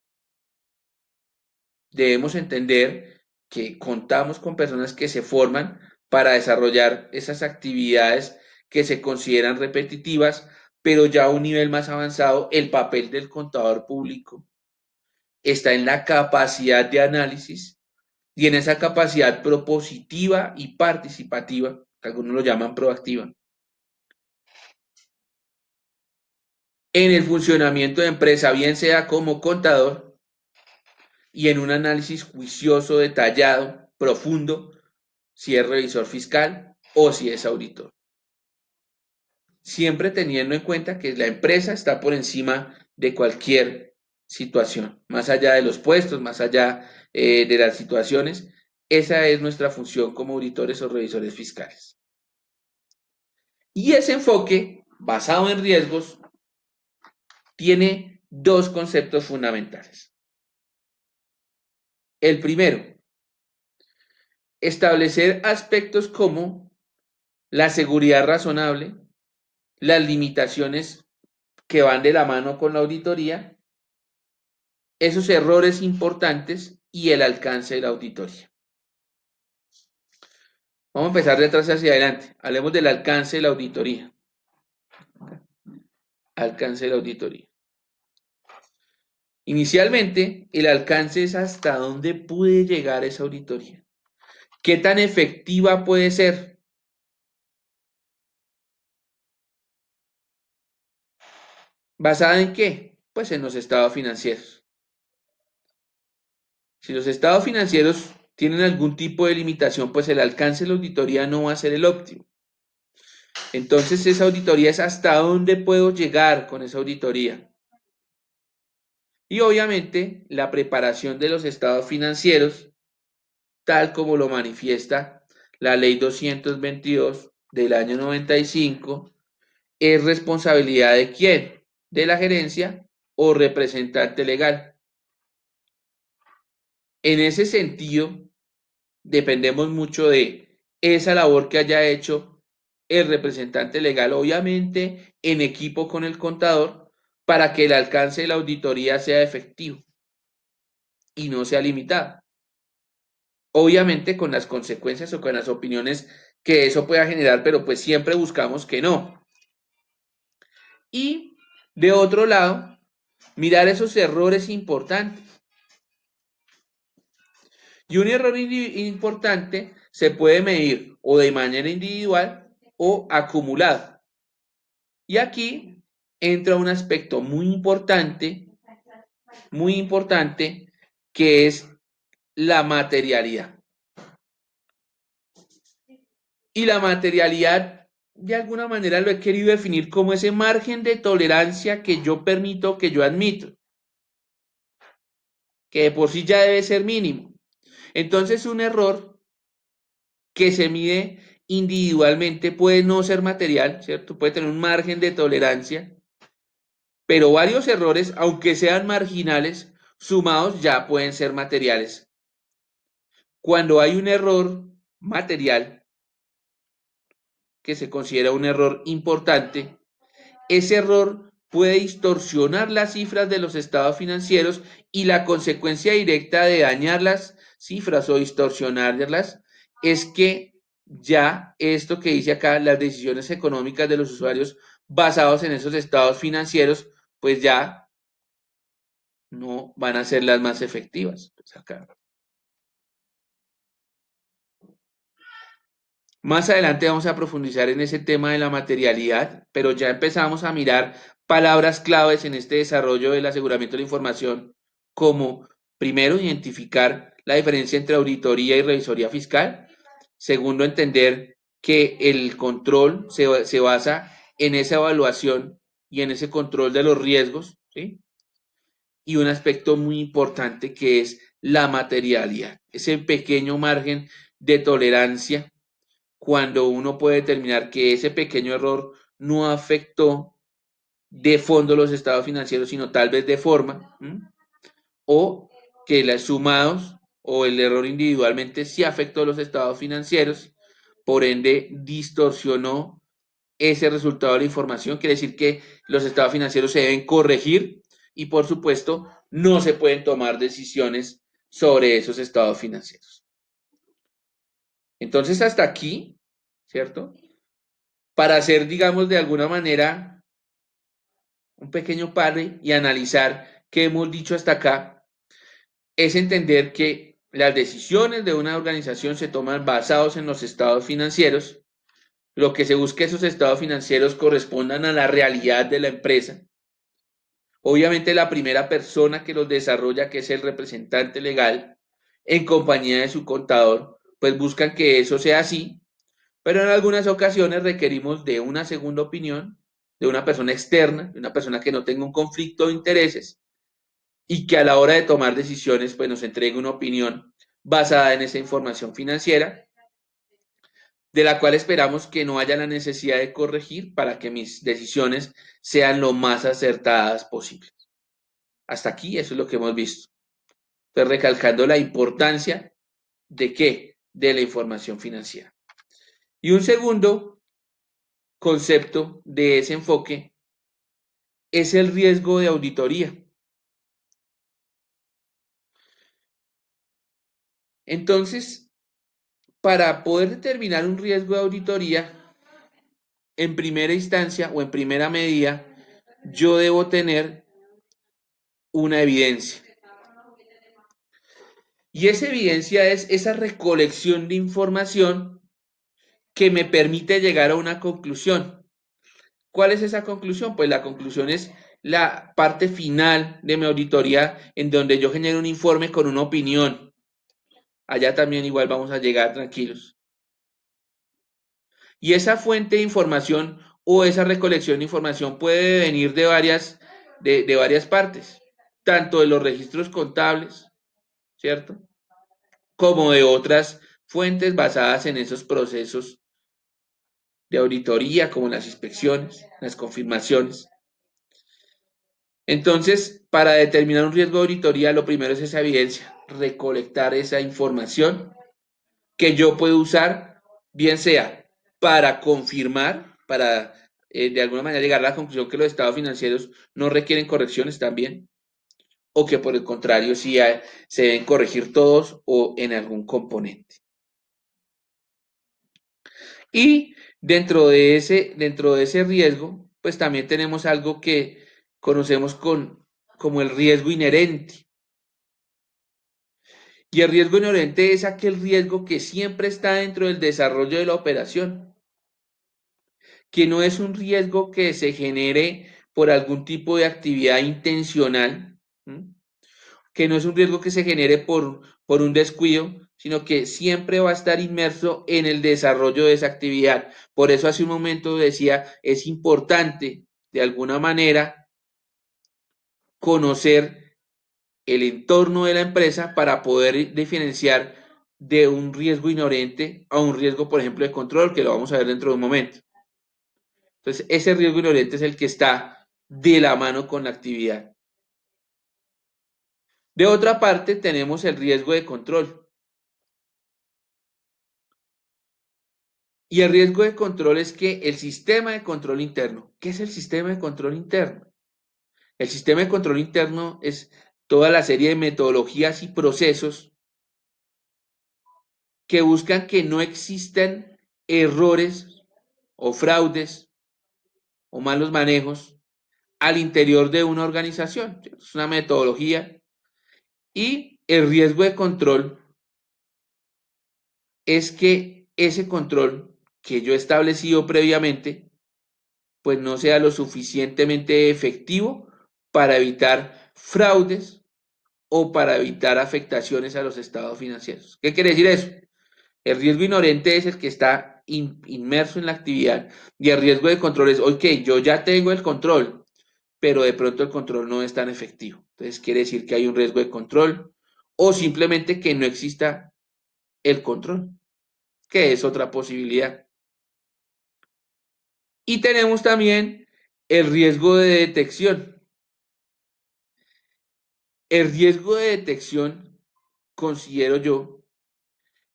Debemos entender que contamos con personas que se forman para desarrollar esas actividades que se consideran repetitivas, pero ya a un nivel más avanzado, el papel del contador público está en la capacidad de análisis y en esa capacidad propositiva y participativa, que algunos lo llaman proactiva, en el funcionamiento de empresa, bien sea como contador y en un análisis juicioso, detallado, profundo, si es revisor fiscal o si es auditor. Siempre teniendo en cuenta que la empresa está por encima de cualquier situación, más allá de los puestos, más allá de las situaciones. Esa es nuestra función como auditores o revisores fiscales. Y ese enfoque, basado en riesgos, tiene dos conceptos fundamentales. El primero, establecer aspectos como la seguridad razonable, las limitaciones que van de la mano con la auditoría, esos errores importantes y el alcance de la auditoría. Vamos a empezar de atrás hacia adelante. Hablemos del alcance de la auditoría. Alcance de la auditoría. Inicialmente, el alcance es hasta dónde puede llegar esa auditoría. ¿Qué tan efectiva puede ser? ¿Basada en qué? Pues en los estados financieros. Si los estados financieros tienen algún tipo de limitación, pues el alcance de la auditoría no va a ser el óptimo. Entonces, esa auditoría es hasta dónde puedo llegar con esa auditoría. Y obviamente, la preparación de los estados financieros, tal como lo manifiesta la Ley 222 del año 95, es responsabilidad de quién, de la gerencia o representante legal. En ese sentido, dependemos mucho de esa labor que haya hecho el representante legal, obviamente en equipo con el contador, para que el alcance de la auditoría sea efectivo y no sea limitado. Obviamente con las consecuencias o con las opiniones que eso pueda generar, pero pues siempre buscamos que no. Y de otro lado, mirar esos errores importantes. Y un error importante se puede medir o de manera individual o acumulado. Y aquí entra un aspecto muy importante, que es la materialidad. Y la materialidad, de alguna manera, lo he querido definir como ese margen de tolerancia que yo permito, que yo admito, que de por sí ya debe ser mínimo. Entonces, un error que se mide individualmente puede no ser material, ¿cierto? Puede tener un margen de tolerancia, pero varios errores, aunque sean marginales, sumados ya pueden ser materiales. Cuando hay un error material, que se considera un error importante, ese error puede distorsionar las cifras de los estados financieros y la consecuencia directa de dañar las cifras o distorsionarlas es que ya esto que dice acá, las decisiones económicas de los usuarios basados en esos estados financieros, pues ya no van a ser las más efectivas. Pues acá. Más adelante vamos a profundizar en ese tema de la materialidad, pero ya empezamos a mirar palabras claves en este desarrollo del aseguramiento de la información, como primero, identificar la diferencia entre auditoría y revisoría fiscal. Segundo, entender que el control se basa en esa evaluación y en ese control de los riesgos, ¿sí? Y un aspecto muy importante que es la materialidad, ese pequeño margen de tolerancia cuando uno puede determinar que ese pequeño error no afectó de fondo los estados financieros, sino tal vez de forma, o que las sumados o el error individualmente sí afectó los estados financieros, por ende distorsionó ese resultado de la información, quiere decir que los estados financieros se deben corregir y por supuesto no se pueden tomar decisiones sobre esos estados financieros. Entonces hasta aquí, ¿cierto? Para hacer, digamos, de alguna manera un pequeño padre y analizar qué hemos dicho hasta acá, es entender que las decisiones de una organización se toman basados en los estados financieros, lo que se busca es que esos estados financieros correspondan a la realidad de la empresa. Obviamente la primera persona que los desarrolla, que es el representante legal, en compañía de su contador, pues buscan que eso sea así, pero en algunas ocasiones requerimos de una segunda opinión, de una persona externa, de una persona que no tenga un conflicto de intereses y que a la hora de tomar decisiones pues nos entregue una opinión basada en esa información financiera, de la cual esperamos que no haya la necesidad de corregir para que mis decisiones sean lo más acertadas posibles. Hasta aquí eso es lo que hemos visto. Estoy recalcando la importancia de qué, de la información financiera. Y un segundo concepto de ese enfoque es el riesgo de auditoría. Entonces, para poder determinar un riesgo de auditoría, en primera instancia o en primera medida, yo debo tener una evidencia. Y esa evidencia es esa recolección de información que me permite llegar a una conclusión. ¿Cuál es esa conclusión? Pues la conclusión es la parte final de mi auditoría en donde yo genero un informe con una opinión. Allá también igual vamos a llegar tranquilos. Y esa fuente de información o esa recolección de información puede venir de varias partes, tanto de los registros contables, ¿cierto? Como de otras fuentes basadas en esos procesos de auditoría, como las inspecciones, las confirmaciones. Entonces, para determinar un riesgo de auditoría, lo primero es esa evidencia, recolectar esa información que yo puedo usar, bien sea para confirmar, para de alguna manera llegar a la conclusión que los estados financieros no requieren correcciones también, o que por el contrario sí se deben corregir todos o en algún componente. Y dentro de ese riesgo, pues también tenemos algo que conocemos como el riesgo inherente. Y el riesgo inherente es aquel riesgo que siempre está dentro del desarrollo de la operación, que no es un riesgo que se genere por algún tipo de actividad intencional, ¿m? Que no es un riesgo que se genere por un descuido, sino que siempre va a estar inmerso en el desarrollo de esa actividad. Por eso hace un momento decía, es importante de alguna manera conocer el entorno de la empresa para poder diferenciar de un riesgo inherente a un riesgo, por ejemplo, de control, que lo vamos a ver dentro de un momento. Entonces, ese riesgo inherente es el que está de la mano con la actividad. De otra parte, tenemos el riesgo de control. Y el riesgo de control es que el sistema de control interno, ¿qué es el sistema de control interno? El sistema de control interno es toda la serie de metodologías y procesos que buscan que no existan errores o fraudes o malos manejos al interior de una organización. Es una metodología y el riesgo de control es que ese control que yo he establecido previamente pues no sea lo suficientemente efectivo para evitar fraudes o para evitar afectaciones a los estados financieros. ¿Qué quiere decir eso? El riesgo inherente es el que está inmerso en la actividad y el riesgo de control es, ok, yo ya tengo el control, pero de pronto el control no es tan efectivo. Entonces quiere decir que hay un riesgo de control o simplemente que no exista el control, que es otra posibilidad. Y tenemos también el riesgo de detección. El riesgo de detección, considero yo,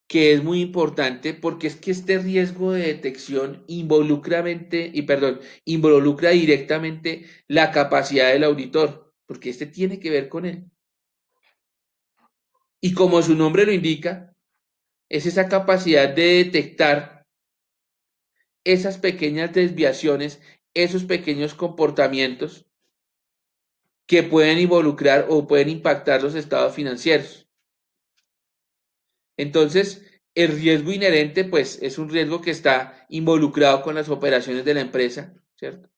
que es muy importante porque es que este riesgo de detección involucra directamente la capacidad del auditor, porque este tiene que ver con él. Y como su nombre lo indica, es esa capacidad de detectar esas pequeñas desviaciones, esos pequeños comportamientos que pueden involucrar o pueden impactar los estados financieros. Entonces, el riesgo inherente, pues, es un riesgo que está involucrado con las operaciones de la empresa, ¿cierto?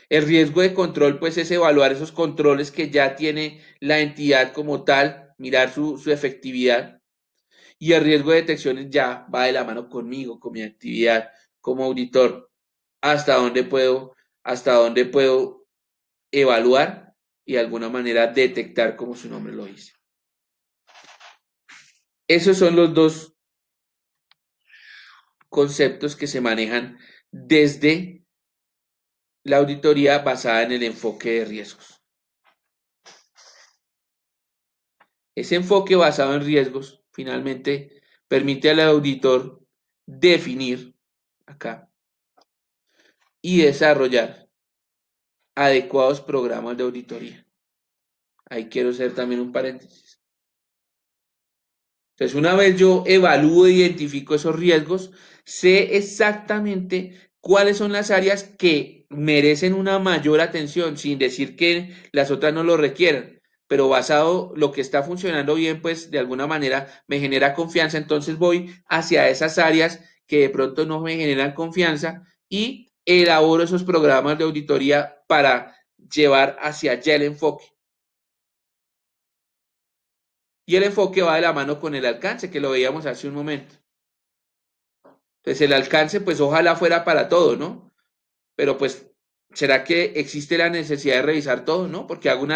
El riesgo de control, pues, es evaluar esos controles que ya tiene la entidad como tal, mirar su efectividad. Y el riesgo de detección ya va de la mano conmigo, con mi actividad como auditor. Hasta hasta dónde puedo evaluar y de alguna manera detectar, como su nombre lo dice. Esos son los dos conceptos que se manejan desde la auditoría basada en el enfoque de riesgos. Ese enfoque basado en riesgos finalmente permite al auditor definir acá y desarrollar adecuados programas de auditoría. Ahí quiero hacer también un paréntesis. Entonces, una vez yo evalúo e identifico esos riesgos, sé exactamente cuáles son las áreas que merecen una mayor atención, sin decir que las otras no lo requieran, pero basado lo que está funcionando bien, pues de alguna manera me genera confianza, entonces voy hacia esas áreas que de pronto no me generan confianza y elaboro esos programas de auditoría para llevar hacia allá el enfoque. Y el enfoque va de la mano con el alcance, que lo veíamos hace un momento. Entonces el alcance, pues ojalá fuera para todo, ¿no? Pero pues, ¿será que existe la necesidad de revisar todo, no? Porque hago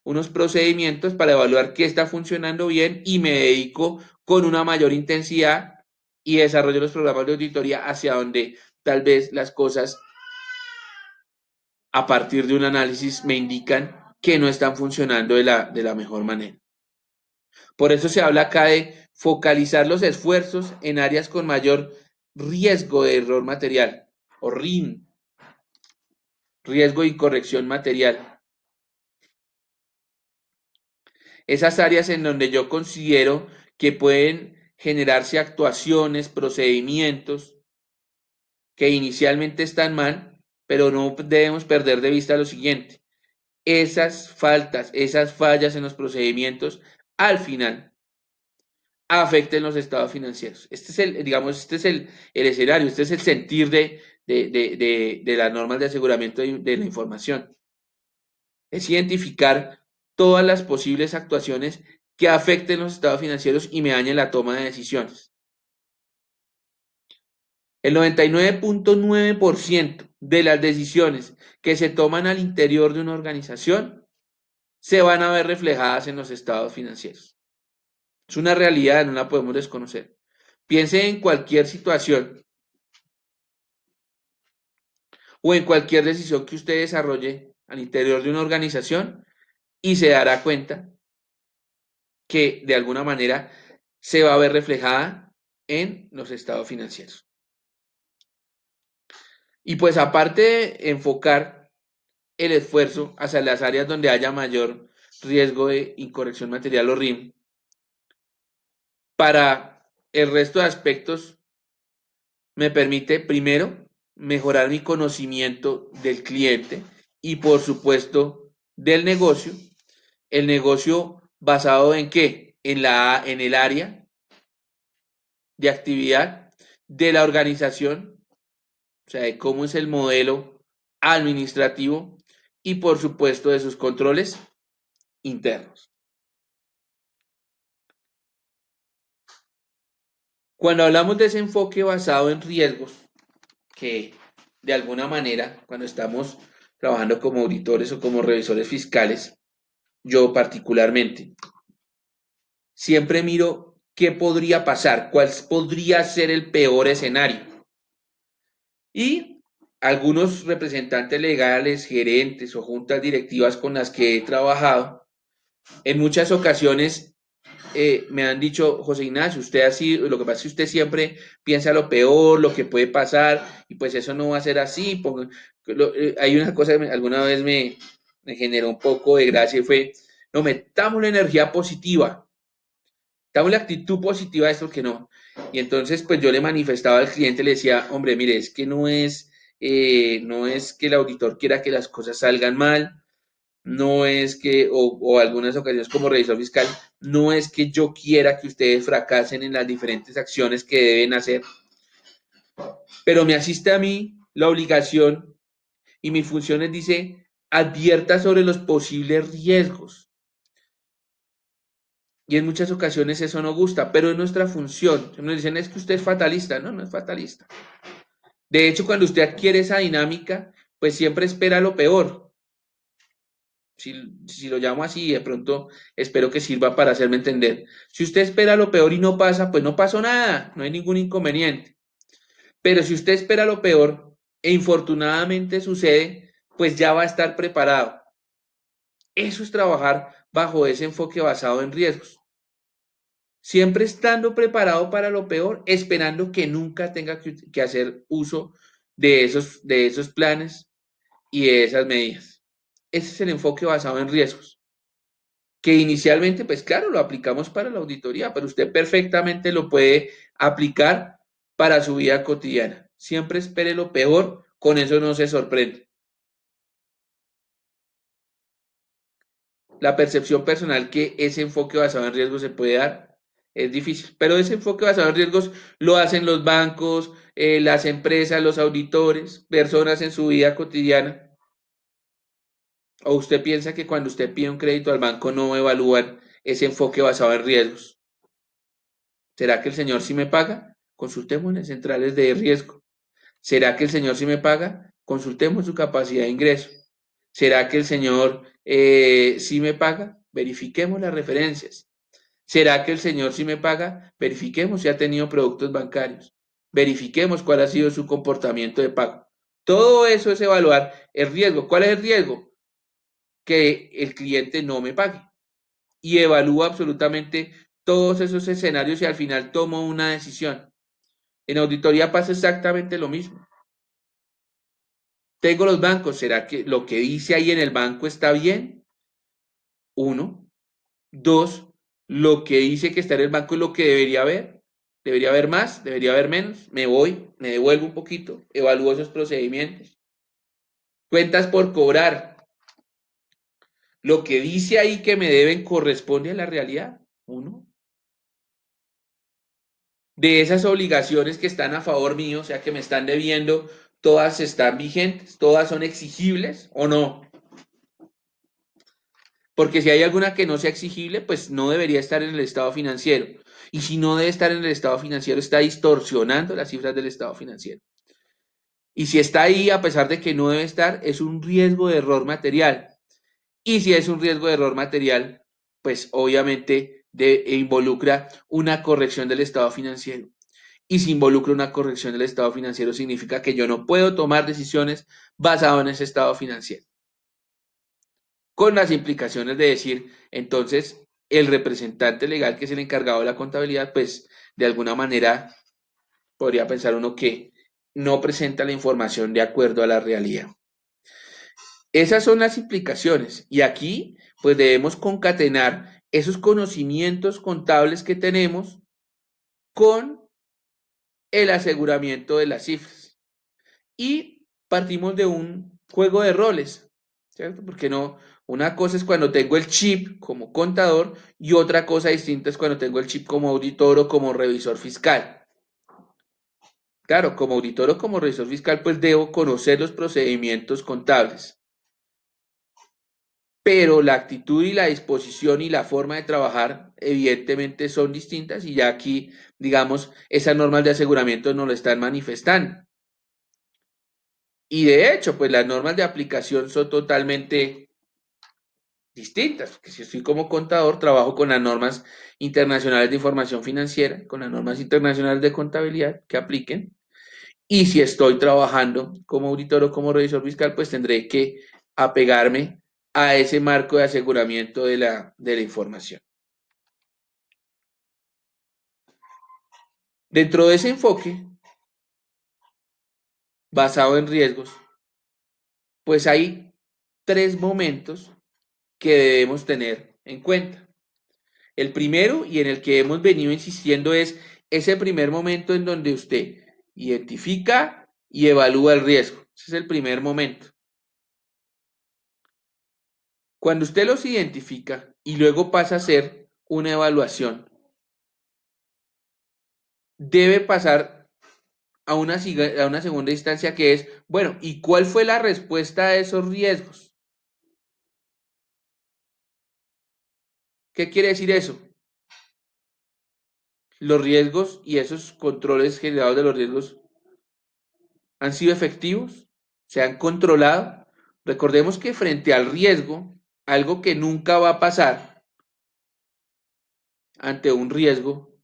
unos procedimientos para evaluar qué está funcionando bien y me dedico con una mayor intensidad y desarrollo los programas de auditoría hacia donde tal vez las cosas a partir de un análisis me indican que no están funcionando de la mejor manera. Por eso se habla acá de focalizar los esfuerzos en áreas con mayor riesgo de error material, o RIN, riesgo de incorrección material. Esas áreas en donde yo considero que pueden generarse actuaciones, procedimientos que inicialmente están mal, pero no debemos perder de vista lo siguiente. Esas faltas, esas fallas en los procedimientos, al final afecten los estados financieros. Este es el, digamos, este es el escenario, este es el sentir de las normas de aseguramiento de la información. Es identificar todas las posibles actuaciones que afecten los estados financieros y me dañen la toma de decisiones. El 99.9% de las decisiones que se toman al interior de una organización se van a ver reflejadas en los estados financieros. Es una realidad, no la podemos desconocer. Piense en cualquier situación o en cualquier decisión que usted desarrolle al interior de una organización y se dará cuenta que de alguna manera se va a ver reflejada en los estados financieros. Y pues aparte de enfocar el esfuerzo hacia las áreas donde haya mayor riesgo de incorrección material o RIM, para el resto de aspectos me permite primero mejorar mi conocimiento del cliente y por supuesto del negocio. El negocio basado en qué? En el área de actividad de la organización, o sea, de cómo es el modelo administrativo y por supuesto de sus controles internos. Cuando hablamos de ese enfoque basado en riesgos, que de alguna manera, cuando estamos trabajando como auditores o como revisores fiscales, yo particularmente, siempre miro qué podría pasar, cuál podría ser el peor escenario. Y algunos representantes legales, gerentes o juntas directivas con las que he trabajado, en muchas ocasiones me han dicho, José Ignacio, usted así, lo que pasa es que usted siempre piensa lo peor, lo que puede pasar, y pues eso no va a ser así. Hay una cosa que alguna vez me generó un poco de gracia y fue, no, metamos la energía positiva, damos la actitud positiva a esto que no. Y entonces, pues yo le manifestaba al cliente, le decía, hombre, mire, es que no es que el auditor quiera que las cosas salgan mal, no es que, o algunas ocasiones como revisor fiscal, no es que yo quiera que ustedes fracasen en las diferentes acciones que deben hacer, pero me asiste a mí la obligación y mi función es, dice, advierta sobre los posibles riesgos. Y en muchas ocasiones eso no gusta, pero es nuestra función. Nos dicen, es que usted es fatalista. No, no es fatalista. De hecho, cuando usted adquiere esa dinámica, pues siempre espera lo peor. Si lo llamo así, de pronto espero que sirva para hacerme entender. Si usted espera lo peor y no pasa, pues no pasó nada, no hay ningún inconveniente. Pero si usted espera lo peor e infortunadamente sucede, pues ya va a estar preparado. Eso es trabajar bajo ese enfoque basado en riesgos. Siempre estando preparado para lo peor, esperando que nunca tenga que hacer uso de esos planes y de esas medidas. Ese es el enfoque basado en riesgos, que inicialmente, pues claro, lo aplicamos para la auditoría, pero usted perfectamente lo puede aplicar para su vida cotidiana. Siempre espere lo peor, con eso no se sorprende. La percepción personal que ese enfoque basado en riesgos se puede dar es difícil, pero ese enfoque basado en riesgos lo hacen los bancos, las empresas, los auditores, personas en su vida cotidiana. ¿O usted piensa que cuando usted pide un crédito al banco no evalúan ese enfoque basado en riesgos? ¿Será que el señor sí me paga? Consultemos en centrales de riesgo. ¿Será que el señor sí me paga? Consultemos su capacidad de ingreso. ¿Será que el señor sí me paga? Verifiquemos las referencias. ¿Será que el señor sí me paga? Verifiquemos si ha tenido productos bancarios. Verifiquemos cuál ha sido su comportamiento de pago. Todo eso es evaluar el riesgo. ¿Cuál es el riesgo? Que el cliente no me pague. Y evalúo absolutamente todos esos escenarios y al final tomo una decisión. En auditoría pasa exactamente lo mismo. Tengo los bancos, ¿será que lo que dice ahí en el banco está bien? Uno. Dos, lo que dice que está en el banco es lo que debería haber. Debería haber más, debería haber menos. Me voy, me devuelvo un poquito, evalúo esos procedimientos. Cuentas por cobrar. Lo que dice ahí que me deben corresponde a la realidad. Uno. De esas obligaciones que están a favor mío, o sea, que me están debiendo, todas están vigentes, todas son exigibles o no. Porque si hay alguna que no sea exigible, pues no debería estar en el estado financiero. Y si no debe estar en el estado financiero, está distorsionando las cifras del estado financiero. Y si está ahí, a pesar de que no debe estar, es un riesgo de error material. Y si es un riesgo de error material, pues obviamente involucra una corrección del estado financiero. Y si involucra una corrección del estado financiero, significa que yo no puedo tomar decisiones basadas en ese estado financiero. Con las implicaciones de decir, entonces, el representante legal, que es el encargado de la contabilidad, pues de alguna manera podría pensar uno que no presenta la información de acuerdo a la realidad. Esas son las implicaciones y aquí pues debemos concatenar esos conocimientos contables que tenemos con el aseguramiento de las cifras. Y partimos de un juego de roles, ¿cierto? Porque no, una cosa es cuando tengo el chip como contador y otra cosa distinta es cuando tengo el chip como auditor o como revisor fiscal. Claro, como auditor o como revisor fiscal, pues debo conocer los procedimientos contables, pero la actitud y la disposición y la forma de trabajar evidentemente son distintas y ya aquí, digamos, esas normas de aseguramiento nos lo están manifestando. Y de hecho, pues las normas de aplicación son totalmente distintas, porque si estoy como contador, trabajo con las normas internacionales de información financiera, con las normas internacionales de contabilidad que apliquen. Y si estoy trabajando como auditor o como revisor fiscal, pues tendré que apegarme a ese marco de aseguramiento de la información. Dentro de ese enfoque, basado en riesgos, pues hay tres momentos que debemos tener en cuenta. El primero, y en el que hemos venido insistiendo, es ese primer momento en donde usted identifica y evalúa el riesgo. Ese es el primer momento. Cuando usted los identifica y luego pasa a hacer una evaluación, debe pasar a una segunda instancia que es, bueno, ¿y cuál fue la respuesta a esos riesgos? ¿Qué quiere decir eso? Los riesgos y esos controles generados de los riesgos han sido efectivos, se han controlado. Recordemos que frente al riesgo, algo que nunca va a pasar ante un riesgo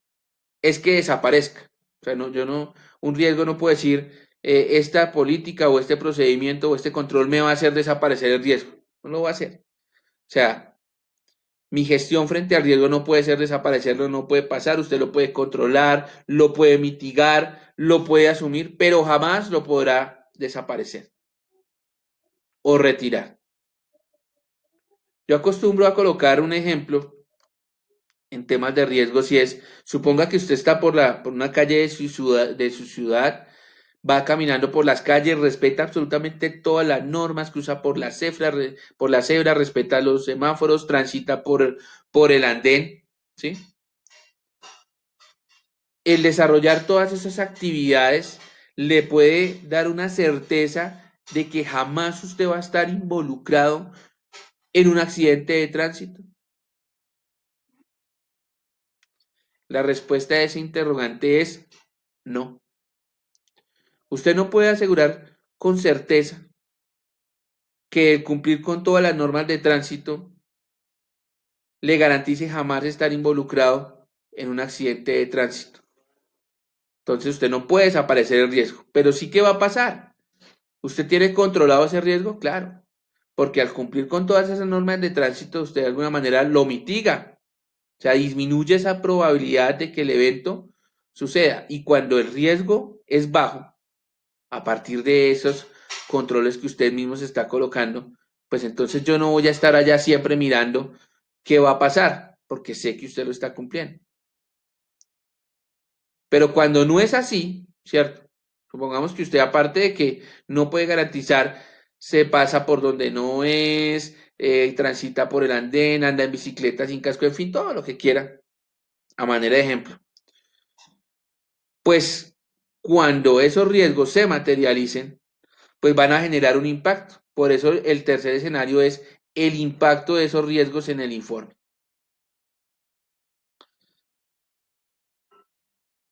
es que desaparezca. O sea, no, yo no, un riesgo no puede decir esta política o este procedimiento o este control me va a hacer desaparecer el riesgo. No lo va a hacer. O sea, mi gestión frente al riesgo no puede ser desaparecerlo, no puede pasar, usted lo puede controlar, lo puede mitigar, lo puede asumir, pero jamás lo podrá desaparecer o retirar. Yo acostumbro a colocar un ejemplo en temas de riesgos y es, suponga que usted está por una calle de su ciudad, va caminando por las calles, respeta absolutamente todas las normas, cruza por la cebra, respeta los semáforos, transita por el andén, ¿sí? El desarrollar todas esas actividades le puede dar una certeza de que jamás usted va a estar involucrado en un accidente de tránsito. La respuesta a ese interrogante es no. Usted no puede asegurar con certeza que el cumplir con todas las normas de tránsito le garantice jamás estar involucrado en un accidente de tránsito. Entonces usted no puede desaparecer el riesgo, pero sí que va a pasar. ¿Usted tiene controlado ese riesgo? Claro, porque al cumplir con todas esas normas de tránsito, usted de alguna manera lo mitiga, o sea, disminuye esa probabilidad de que el evento suceda. Y cuando el riesgo es bajo, a partir de esos controles que usted mismo se está colocando, pues entonces yo no voy a estar allá siempre mirando qué va a pasar, porque sé que usted lo está cumpliendo. Pero cuando no es así, ¿cierto? Supongamos que usted, aparte de que no puede garantizar, se pasa por donde no es, transita por el andén, anda en bicicleta sin casco, en fin, todo lo que quiera, a manera de ejemplo. Pues cuando esos riesgos se materialicen, pues van a generar un impacto. Por eso el tercer escenario es el impacto de esos riesgos en el informe.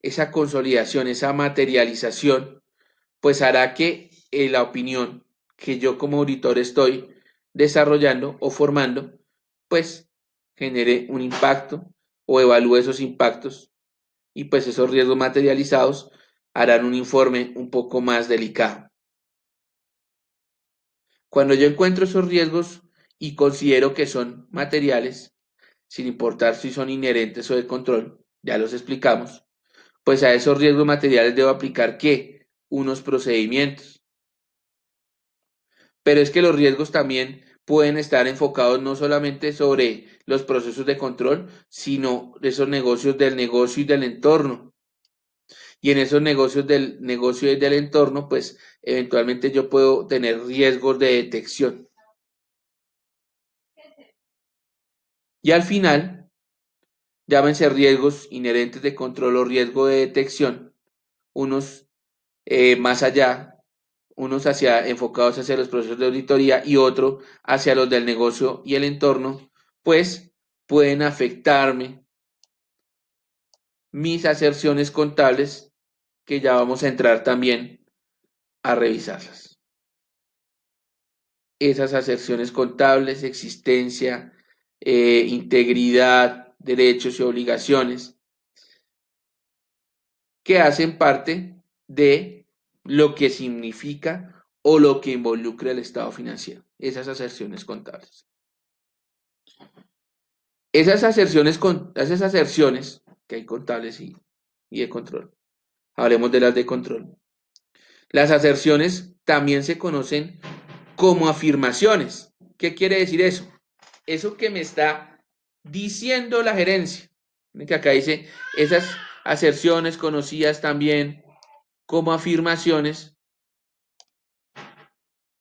Esa consolidación, esa materialización, pues hará que la opinión que yo como auditor estoy desarrollando o formando, pues genere un impacto o evalúe esos impactos y pues esos riesgos materializados harán un informe un poco más delicado. Cuando yo encuentro esos riesgos y considero que son materiales, sin importar si son inherentes o de control, ya los explicamos, pues a esos riesgos materiales debo aplicar ¿qué? Unos procedimientos. Pero es que los riesgos también pueden estar enfocados no solamente sobre los procesos de control, sino esos negocios del negocio y del entorno. Y en esos negocios del negocio y del entorno, pues eventualmente yo puedo tener riesgos de detección. Y al final, llámense riesgos inherentes de control o riesgo de detección, unos más allá, unos hacia, enfocados hacia los procesos de auditoría y otro hacia los del negocio y el entorno, pues pueden afectarme mis aserciones contables, que ya vamos a entrar también a revisarlas. Esas aserciones contables, existencia, integridad, derechos y obligaciones, que hacen parte de lo que significa o lo que involucra el estado financiero, esas aserciones contables. Esas aserciones que hay contables y de control. Hablemos de las de control. Las aserciones también se conocen como afirmaciones. ¿Qué quiere decir eso? Eso que me está diciendo la gerencia. Que acá dice, esas aserciones conocidas también como afirmaciones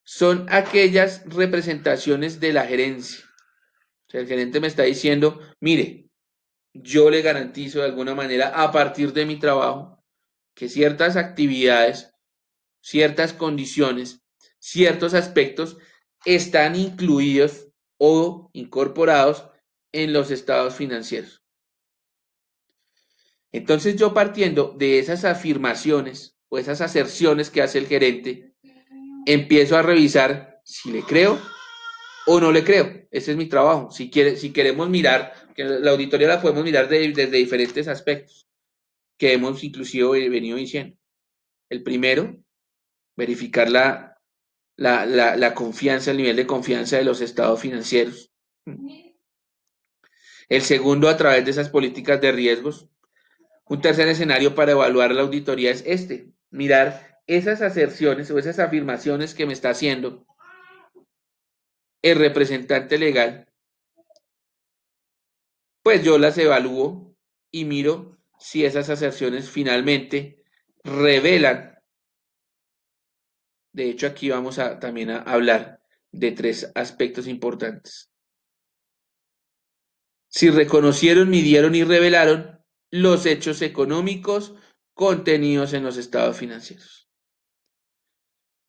son aquellas representaciones de la gerencia. O sea, el gerente me está diciendo, mire, yo le garantizo de alguna manera a partir de mi trabajo que ciertas actividades, ciertas condiciones, ciertos aspectos están incluidos o incorporados en los estados financieros. Entonces yo, partiendo de esas afirmaciones o esas aserciones que hace el gerente, empiezo a revisar si le creo o no le creo. Ese es mi trabajo. Si queremos mirar, que la auditoría la podemos mirar desde diferentes aspectos que hemos inclusive venido diciendo. El primero, verificar la confianza, el nivel de confianza de los estados financieros. El segundo, a través de esas políticas de riesgos. Un tercer escenario para evaluar la auditoría es este, mirar esas aserciones o esas afirmaciones que me está haciendo el representante legal, pues yo las evalúo y miro si esas aserciones finalmente revelan. De hecho, aquí vamos también a hablar de tres aspectos importantes. Si reconocieron, midieron y revelaron los hechos económicos contenidos en los estados financieros.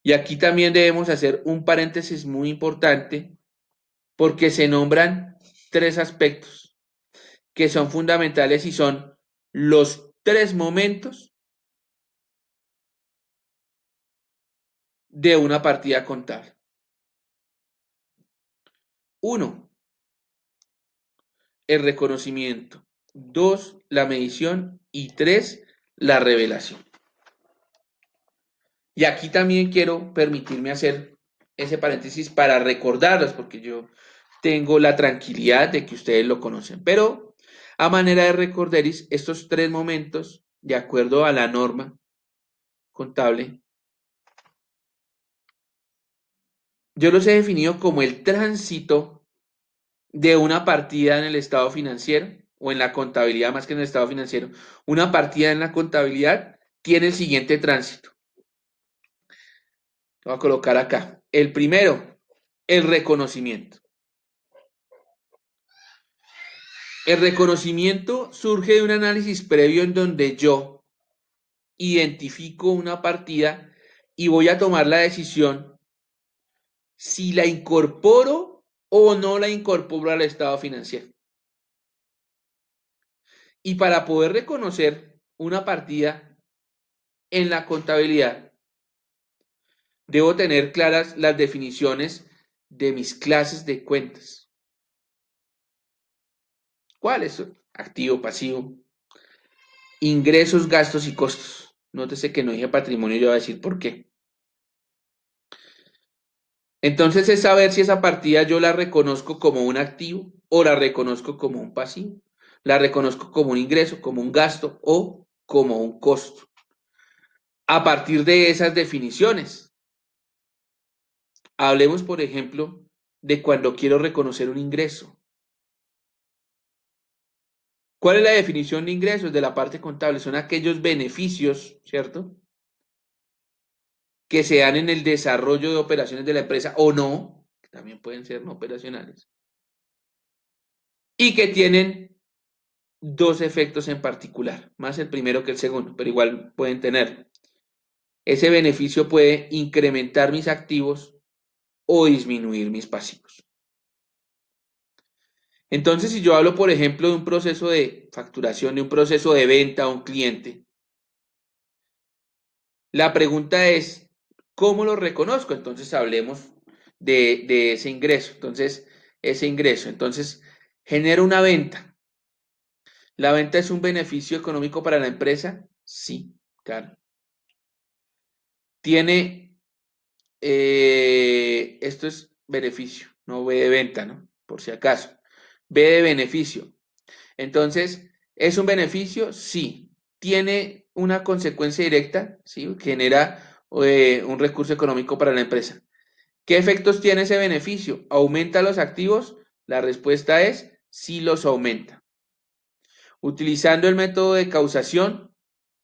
Y aquí también debemos hacer un paréntesis muy importante porque se nombran tres aspectos que son fundamentales y son los tres momentos de una partida contable. Uno, el reconocimiento. Dos, la medición. Y tres, la revelación. Y aquí también quiero permitirme hacer ese paréntesis para recordarlos, porque yo tengo la tranquilidad de que ustedes lo conocen. Pero a manera de recorderis, estos tres momentos de acuerdo a la norma contable, yo los he definido como el tránsito de una partida en el estado financiero o en la contabilidad más que en el estado financiero. Una partida en la contabilidad tiene el siguiente tránsito. Lo voy a colocar acá. El primero, el reconocimiento. El reconocimiento surge de un análisis previo en donde yo identifico una partida y voy a tomar la decisión si la incorporo o no la incorporo al estado financiero. Y para poder reconocer una partida en la contabilidad, debo tener claras las definiciones de mis clases de cuentas. ¿Cuáles son? Activo, pasivo, ingresos, gastos y costos. Nótese que no dije patrimonio, yo voy a decir por qué. Entonces es saber si esa partida yo la reconozco como un activo o la reconozco como un pasivo. La reconozco como un ingreso, como un gasto o como un costo. A partir de esas definiciones, hablemos, por ejemplo, de cuando quiero reconocer un ingreso. ¿Cuál es la definición de ingresos de la parte contable? Son aquellos beneficios, ¿cierto? Que se dan en el desarrollo de operaciones de la empresa o no, que también pueden ser no operacionales, y que tienen dos efectos en particular, más el primero que el segundo, pero igual pueden tener. Ese beneficio puede incrementar mis activos o disminuir mis pasivos. Entonces, si yo hablo, por ejemplo, de un proceso de facturación, de un proceso de venta a un cliente, la pregunta es, ¿cómo lo reconozco? Entonces, hablemos de ese ingreso. Entonces, ese ingreso. Entonces, genera una venta. ¿La venta es un beneficio económico para la empresa? Sí, claro. Tiene, esto es beneficio, no B de venta, ¿no? Por si acaso. B de beneficio. Entonces, ¿es un beneficio? Sí. ¿Tiene una consecuencia directa? Sí, genera un recurso económico para la empresa. ¿Qué efectos tiene ese beneficio? ¿Aumenta los activos? La respuesta es sí los aumenta. Utilizando el método de causación,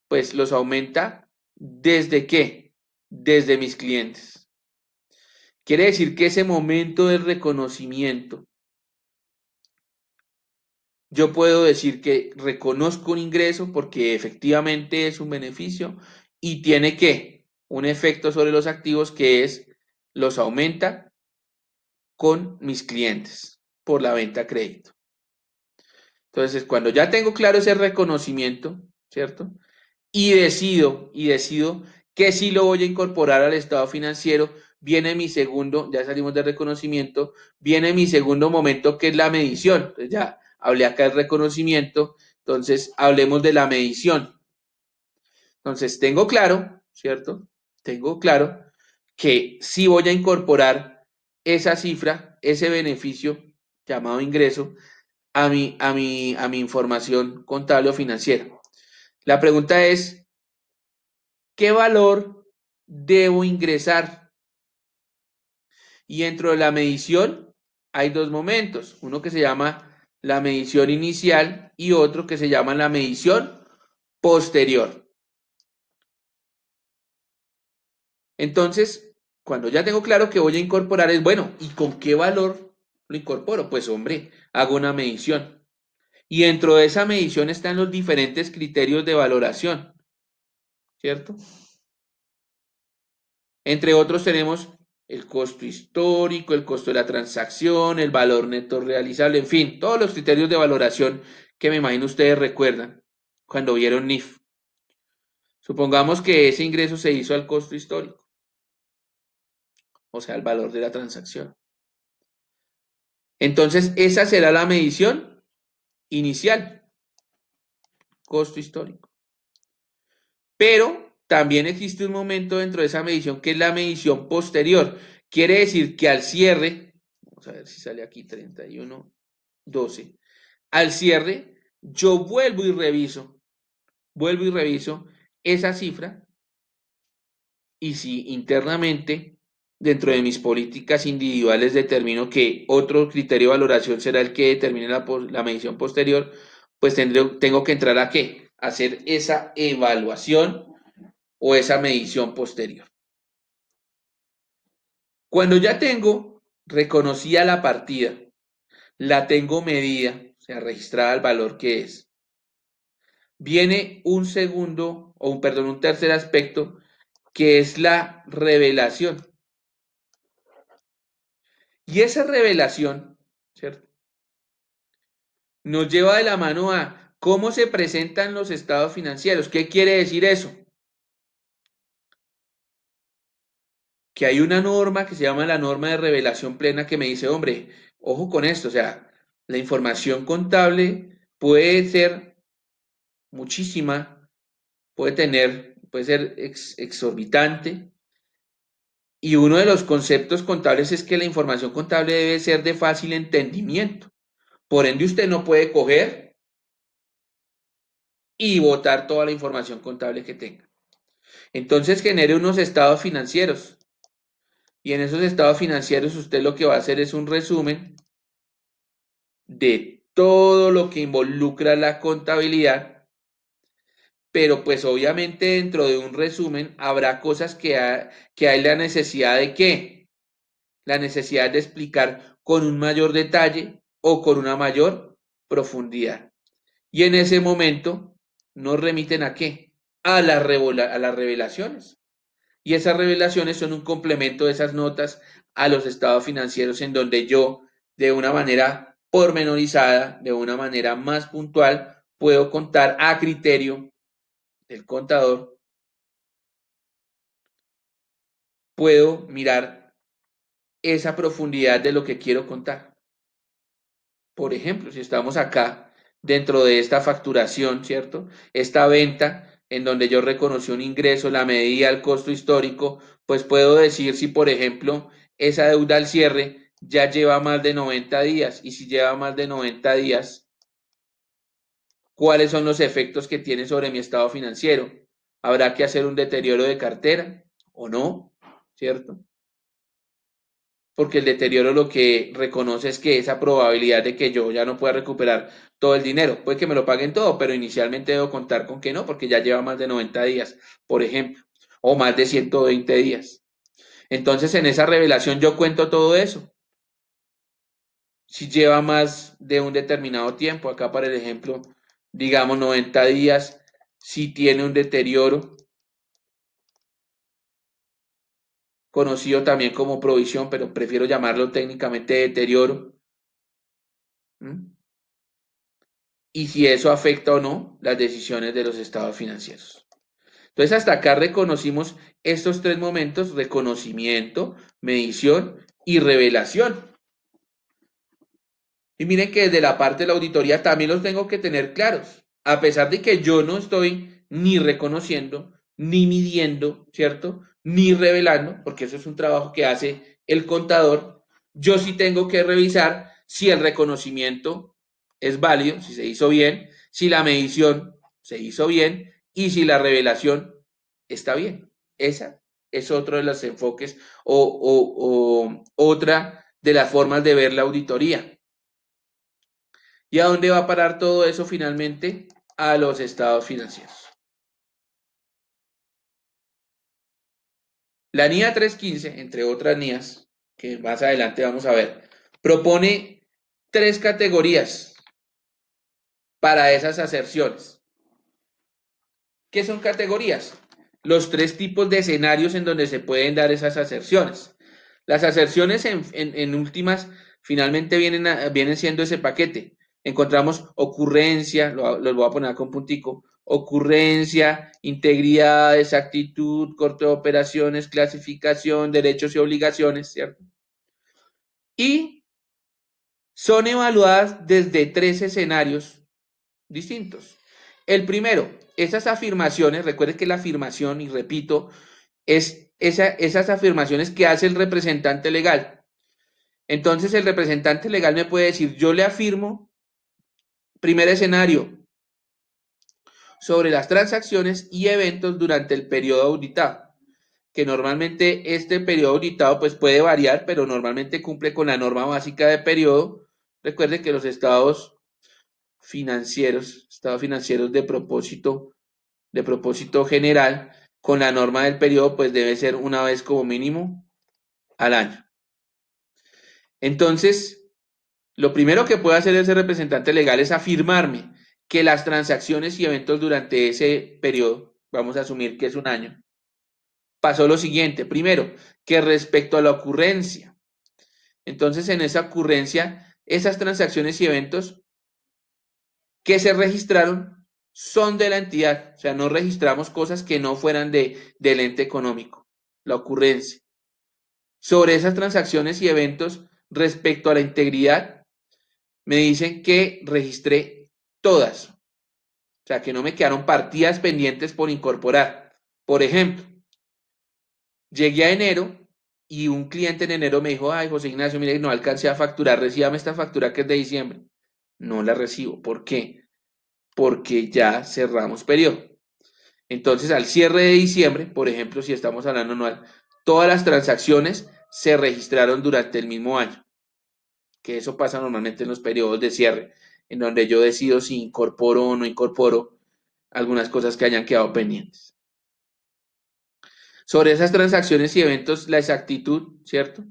pues los aumenta ¿desde qué? Desde mis clientes. Quiere decir que ese momento del reconocimiento, yo puedo decir que reconozco un ingreso porque efectivamente es un beneficio y tiene que un efecto sobre los activos que es los aumenta con mis clientes por la venta a crédito. Entonces, cuando ya tengo claro ese reconocimiento, ¿cierto? Y decido que sí lo voy a incorporar al estado financiero, viene mi segundo, ya salimos del reconocimiento, viene mi segundo momento que es la medición. Entonces ya hablé acá del reconocimiento, entonces hablemos de la medición. Entonces tengo claro, ¿cierto? Tengo claro que sí voy a incorporar esa cifra, ese beneficio llamado ingreso a mi información contable o financiera. La pregunta es, ¿qué valor debo ingresar? Y dentro de la medición hay dos momentos, uno que se llama la medición inicial y otro que se llama la medición posterior. Entonces, cuando ya tengo claro que voy a incorporar es, bueno, ¿y con qué valor lo incorporo? Pues hombre, hago una medición. Y dentro de esa medición están los diferentes criterios de valoración, ¿cierto? Entre otros tenemos el costo histórico, el costo de la transacción, el valor neto realizable, en fin, todos los criterios de valoración que me imagino ustedes recuerdan cuando vieron NIF. Supongamos que ese ingreso se hizo al costo histórico, o sea, el valor de la transacción. Entonces, esa será la medición inicial, costo histórico. Pero también existe un momento dentro de esa medición que es la medición posterior. Quiere decir que al cierre, vamos a ver si sale aquí 31, 12. Al cierre, yo vuelvo y reviso vuelvo y reviso esa cifra y si internamente, dentro de mis políticas individuales, determino que otro criterio de valoración será el que determine la medición posterior, pues tengo que entrar a qué? A hacer esa evaluación o esa medición posterior. Cuando ya tengo reconocida la partida, la tengo medida, o sea, registrada el valor que es, viene un segundo, perdón, un tercer aspecto, que es la revelación. Y esa revelación, ¿cierto? Nos lleva de la mano a cómo se presentan los estados financieros. ¿Qué quiere decir eso? Que hay una norma que se llama la norma de revelación plena que me dice, hombre, ojo con esto, o sea, la información contable puede ser muchísima, puede ser exorbitante. Y uno de los conceptos contables es que la información contable debe ser de fácil entendimiento. Por ende, usted no puede coger y botar toda la información contable que tenga. Entonces genere unos estados financieros. Y en esos estados financieros usted lo que va a hacer es un resumen de todo lo que involucra la contabilidad, pero pues obviamente dentro de un resumen habrá cosas que hay la necesidad de qué, la necesidad de explicar con un mayor detalle o con una mayor profundidad. Y en ese momento nos remiten a qué, a las revelaciones. Y esas revelaciones son un complemento de esas notas a los estados financieros en donde yo, de una manera pormenorizada, de una manera más puntual, puedo contar a criterio del contador, puedo mirar esa profundidad de lo que quiero contar. Por ejemplo, si estamos acá dentro de esta facturación, ¿cierto? Esta venta en donde yo reconocí un ingreso, la medida, el costo histórico, pues puedo decir si, por ejemplo, esa deuda al cierre ya lleva más de 90 días y si lleva más de 90 días, ¿cuáles son los efectos que tiene sobre mi estado financiero? ¿Habrá que hacer un deterioro de cartera o no? ¿Cierto? Porque el deterioro lo que reconoce es que esa probabilidad de que yo ya no pueda recuperar todo el dinero, puede que me lo paguen todo, pero inicialmente debo contar con que no, porque ya lleva más de 90 días, por ejemplo, o más de 120 días. Entonces, en esa revelación yo cuento todo eso. Si lleva más de un determinado tiempo, acá para el ejemplo, digamos 90 días, si tiene un deterioro, conocido también como provisión, pero prefiero llamarlo técnicamente deterioro. ¿Mm? Y si eso afecta o no las decisiones de los estados financieros. Entonces, hasta acá reconocimos estos tres momentos: reconocimiento, medición y revelación. Y miren que desde la parte de la auditoría también los tengo que tener claros, a pesar de que yo no estoy ni reconociendo, ni midiendo, ¿cierto? Ni revelando, porque eso es un trabajo que hace el contador. Yo sí tengo que revisar si el reconocimiento es válido, si se hizo bien, si la medición se hizo bien y si la revelación está bien. Esa es otro de los enfoques o otra de las formas de ver la auditoría. ¿Y a dónde va a parar todo eso finalmente? A los estados financieros. La NIA 315, entre otras NIAs, que más adelante vamos a ver, propone tres categorías para esas aserciones. ¿Qué son categorías? Los tres tipos de escenarios en donde se pueden dar esas aserciones. Las aserciones en últimas finalmente vienen siendo ese paquete. Encontramos ocurrencia, los voy a poner con puntico, ocurrencia, integridad, exactitud, corte de operaciones, clasificación, derechos y obligaciones, ¿cierto? Y son evaluadas desde tres escenarios distintos. El primero, esas afirmaciones, recuerden que la afirmación, y repito, es esas afirmaciones que hace el representante legal. Entonces el representante legal me puede decir, yo le afirmo, primer escenario, sobre las transacciones y eventos durante el periodo auditado, que normalmente este periodo auditado pues puede variar, pero normalmente cumple con la norma básica de periodo. Recuerde que los estados financieros de propósito general, con la norma del periodo, pues debe ser una vez como mínimo al año. Entonces, lo primero que puede hacer ese representante legal es afirmarme que las transacciones y eventos durante ese periodo, vamos a asumir que es un año, pasó lo siguiente. Primero, que respecto a la ocurrencia, entonces en esa ocurrencia, esas transacciones y eventos que se registraron son de la entidad, o sea, no registramos cosas que no fueran del ente económico, la ocurrencia. Sobre esas transacciones y eventos respecto a la integridad, me dicen que registré todas, o sea, que no me quedaron partidas pendientes por incorporar. Por ejemplo, llegué a enero y un cliente en enero me dijo, ay, José Ignacio, mire, no alcancé a facturar, recíbame esta factura que es de diciembre. No la recibo. ¿Por qué? Porque ya cerramos periodo. Entonces, al cierre de diciembre, por ejemplo, si estamos hablando anual, todas las transacciones se registraron durante el mismo año, que eso pasa normalmente en los periodos de cierre, en donde yo decido si incorporo o no incorporo algunas cosas que hayan quedado pendientes. Sobre esas transacciones y eventos, la exactitud, ¿cierto?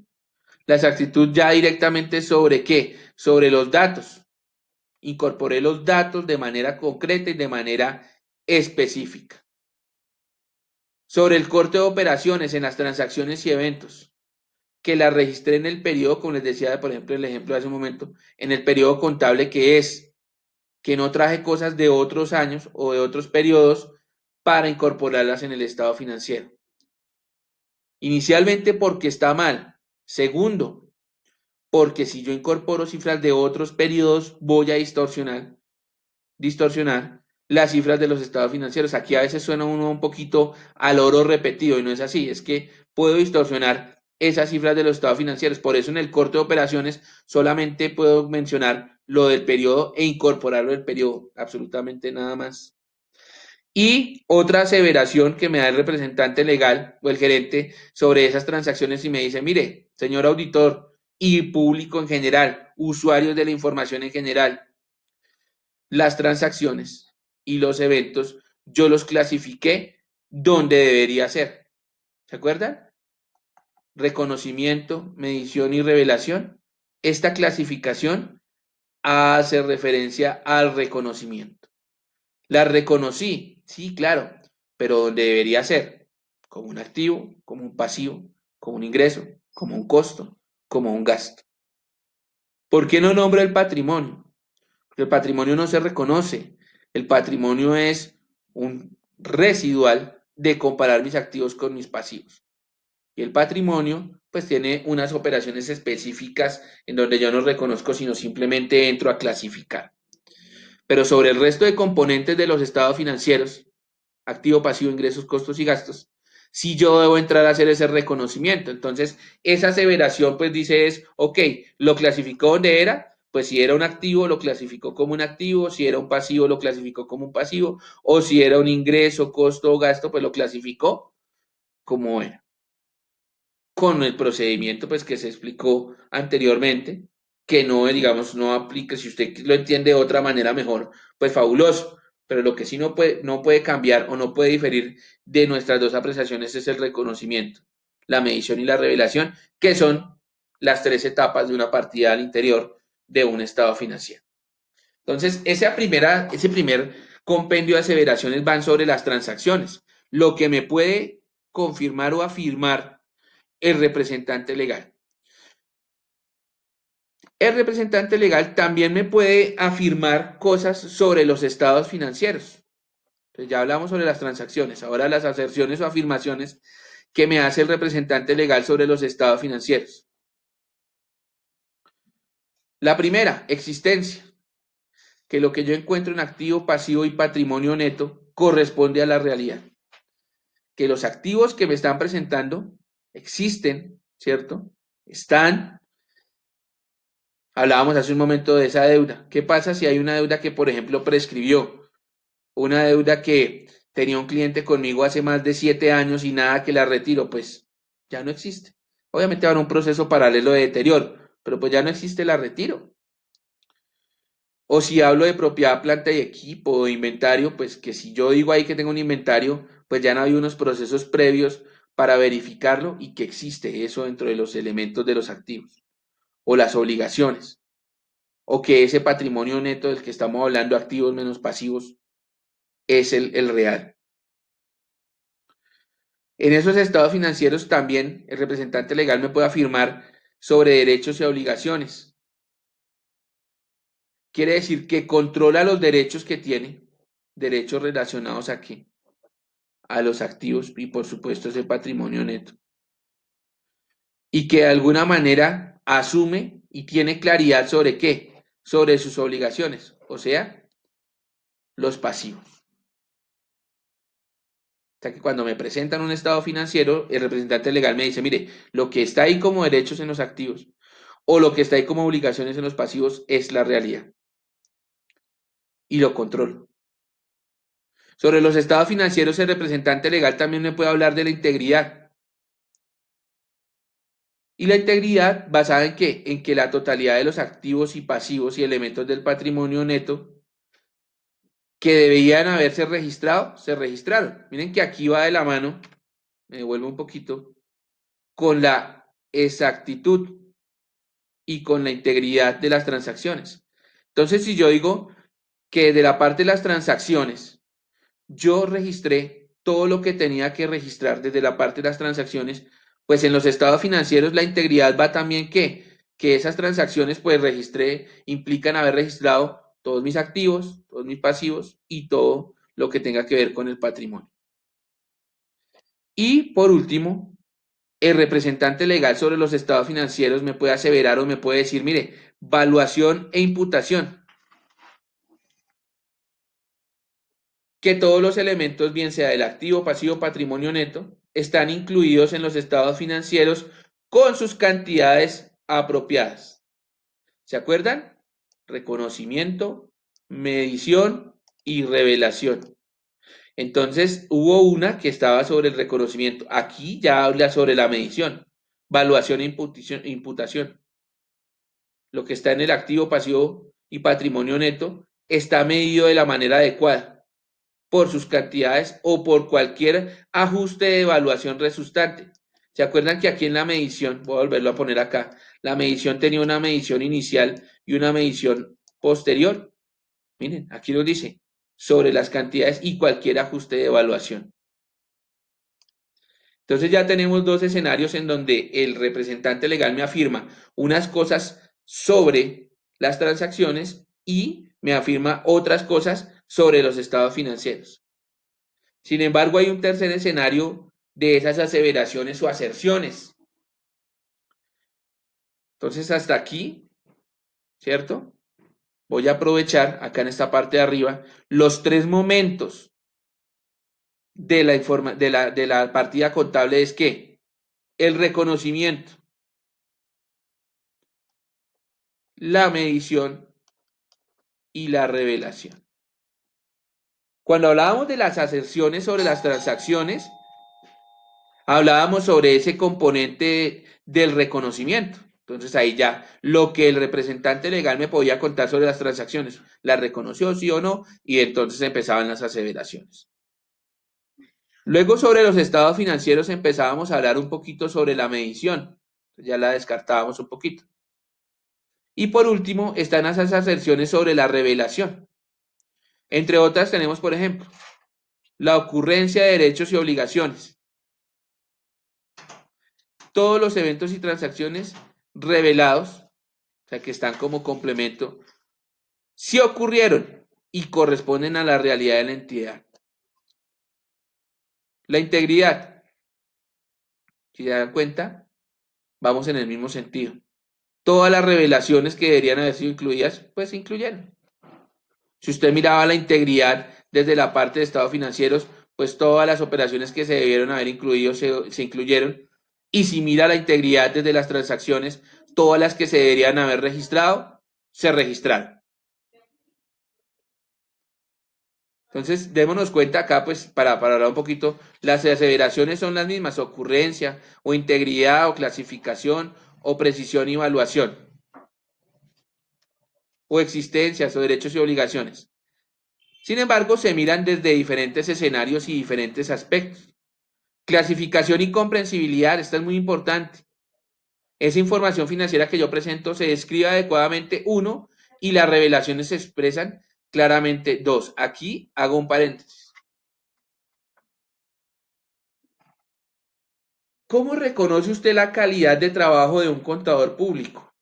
La exactitud ya directamente sobre qué, sobre los datos. Incorporé los datos de manera concreta y de manera específica. Sobre el corte de operaciones en las transacciones y eventos, que la registré en el periodo, como les decía, por ejemplo, el ejemplo de hace un momento, en el periodo contable que es, que no traje cosas de otros años o de otros periodos para incorporarlas en el estado financiero. Inicialmente porque está mal. Segundo, porque si yo incorporo cifras de otros periodos, voy a distorsionar las cifras de los estados financieros. Aquí a veces suena uno un poquito al oro repetido y no es así, es que puedo distorsionar esas cifras de los estados financieros. Por eso en el corte de operaciones solamente puedo mencionar lo del periodo e incorporarlo del periodo, absolutamente nada más. Y otra aseveración que me da el representante legal o el gerente sobre esas transacciones y me dice, mire, señor auditor y público en general, usuarios de la información en general, las transacciones y los eventos, yo los clasifiqué donde debería ser. ¿Se acuerdan? Reconocimiento, medición y revelación. Esta clasificación hace referencia al reconocimiento. La reconocí, sí, claro, pero donde debería ser, como un activo, como un pasivo, como un ingreso, como un costo, como un gasto. ¿Por qué no nombro el patrimonio? Porque el patrimonio no se reconoce. El patrimonio es un residual de comparar mis activos con mis pasivos. Y el patrimonio, pues tiene unas operaciones específicas en donde yo no reconozco, sino simplemente entro a clasificar. Pero sobre el resto de componentes de los estados financieros, activo, pasivo, ingresos, costos y gastos, si yo debo entrar a hacer ese reconocimiento. Entonces, esa aseveración pues dice es, ok, lo clasificó donde era, pues si era un activo lo clasificó como un activo, si era un pasivo lo clasificó como un pasivo, o si era un ingreso, costo o gasto, pues lo clasificó como era. Con el procedimiento pues que se explicó anteriormente, que no, digamos, no aplica, si usted lo entiende de otra manera mejor, pues fabuloso, pero lo que sí no puede cambiar o no puede diferir de nuestras dos apreciaciones es el reconocimiento, la medición y la revelación, que son las tres etapas de una partida al interior de un estado financiero. Entonces, ese primer compendio de aseveraciones van sobre las transacciones, lo que me puede confirmar o afirmar el representante legal. El representante legal también me puede afirmar cosas sobre los estados financieros. Entonces ya hablamos sobre las transacciones, ahora las aserciones o afirmaciones que me hace el representante legal sobre los estados financieros. La primera, existencia, que lo que yo encuentro en activo, pasivo y patrimonio neto corresponde a la realidad. Que los activos que me están presentando existen, ¿cierto? Están. Hablábamos hace un momento de esa deuda. ¿Qué pasa si hay una deuda que, por ejemplo, prescribió? una deuda que tenía un cliente conmigo hace más de 7 años y nada que la retiro, pues ya no existe. Obviamente va a haber un proceso paralelo de deterioro, pero pues ya no existe, la retiro. O si hablo de propiedad, planta y equipo o de inventario, pues que si yo digo ahí que tengo un inventario, pues ya no hay unos procesos previos para verificarlo y que existe eso dentro de los elementos de los activos o las obligaciones, o que ese patrimonio neto del que estamos hablando, activos menos pasivos, es el real. En esos estados financieros también el representante legal me puede afirmar sobre derechos y obligaciones. Quiere decir que controla los derechos que tiene, derechos relacionados a qué, a los activos y por supuesto ese patrimonio neto. Y que de alguna manera asume y tiene claridad sobre qué, sobre sus obligaciones, o sea, los pasivos. O sea que cuando me presentan un estado financiero, el representante legal me dice, mire, lo que está ahí como derechos en los activos o lo que está ahí como obligaciones en los pasivos es la realidad y lo controlo. Sobre los estados financieros, el representante legal también me puede hablar de la integridad. Y la integridad basada en qué? En que la totalidad de los activos y pasivos y elementos del patrimonio neto que debían haberse registrado, se registraron. Miren que aquí va de la mano, me devuelvo un poquito, con la exactitud y con la integridad de las transacciones. Entonces, si yo digo que de la parte de las transacciones, yo registré todo lo que tenía que registrar desde la parte de las transacciones, pues en los estados financieros la integridad va también que esas transacciones pues registré, implican haber registrado todos mis activos, todos mis pasivos y todo lo que tenga que ver con el patrimonio. Y por último, el representante legal sobre los estados financieros me puede aseverar o me puede decir, mire, valuación e imputación, que todos los elementos, bien sea del activo, pasivo, patrimonio neto, están incluidos en los estados financieros con sus cantidades apropiadas. ¿Se acuerdan? Reconocimiento, medición y revelación. Entonces, hubo una que estaba sobre el reconocimiento. Aquí ya habla sobre la medición, valuación e imputación. Lo que está en el activo, pasivo y patrimonio neto está medido de la manera adecuada por sus cantidades o por cualquier ajuste de evaluación resultante. ¿Se acuerdan que aquí en la medición, voy a volverlo a poner acá, la medición tenía una medición inicial y una medición posterior? Miren, aquí nos dice sobre las cantidades y cualquier ajuste de evaluación. Entonces ya tenemos dos escenarios en donde el representante legal me afirma unas cosas sobre las transacciones y me afirma otras cosas sobre los estados financieros. Sin embargo, hay un tercer escenario de esas aseveraciones o aserciones. Entonces, hasta aquí, ¿cierto? Voy a aprovechar acá en esta parte de arriba los tres momentos de la partida contable. Es que el reconocimiento, la medición y la revelación. Cuando hablábamos de las aserciones sobre las transacciones, hablábamos sobre ese componente del reconocimiento. Entonces ahí ya lo que el representante legal me podía contar sobre las transacciones, la reconoció sí o no, y entonces empezaban las aseveraciones. Luego sobre los estados financieros empezábamos a hablar un poquito sobre la medición, ya la descartábamos un poquito. Y por último están esas aserciones sobre la revelación. Entre otras tenemos, por ejemplo, la ocurrencia de derechos y obligaciones. Todos los eventos y transacciones revelados, o sea, que están como complemento, sí ocurrieron y corresponden a la realidad de la entidad. La integridad, si se dan cuenta, vamos en el mismo sentido. Todas las revelaciones que deberían haber sido incluidas, pues se incluyeron. Si usted miraba la integridad desde la parte de estados financieros, pues todas las operaciones que se debieron haber incluido se incluyeron. Y si mira la integridad desde las transacciones, todas las que se deberían haber registrado, se registraron. Entonces, démonos cuenta acá, pues, para hablar un poquito, las aseveraciones son las mismas: ocurrencia, o integridad, o clasificación, o precisión y evaluación, o existencias, o derechos y obligaciones. Sin embargo, se miran desde diferentes escenarios y diferentes aspectos. Clasificación y comprensibilidad, esta es muy importante. Esa información financiera que yo presento se describe adecuadamente, uno, y las revelaciones se expresan claramente, dos. Aquí hago un paréntesis. ¿Cómo reconoce usted la calidad de trabajo de un contador público?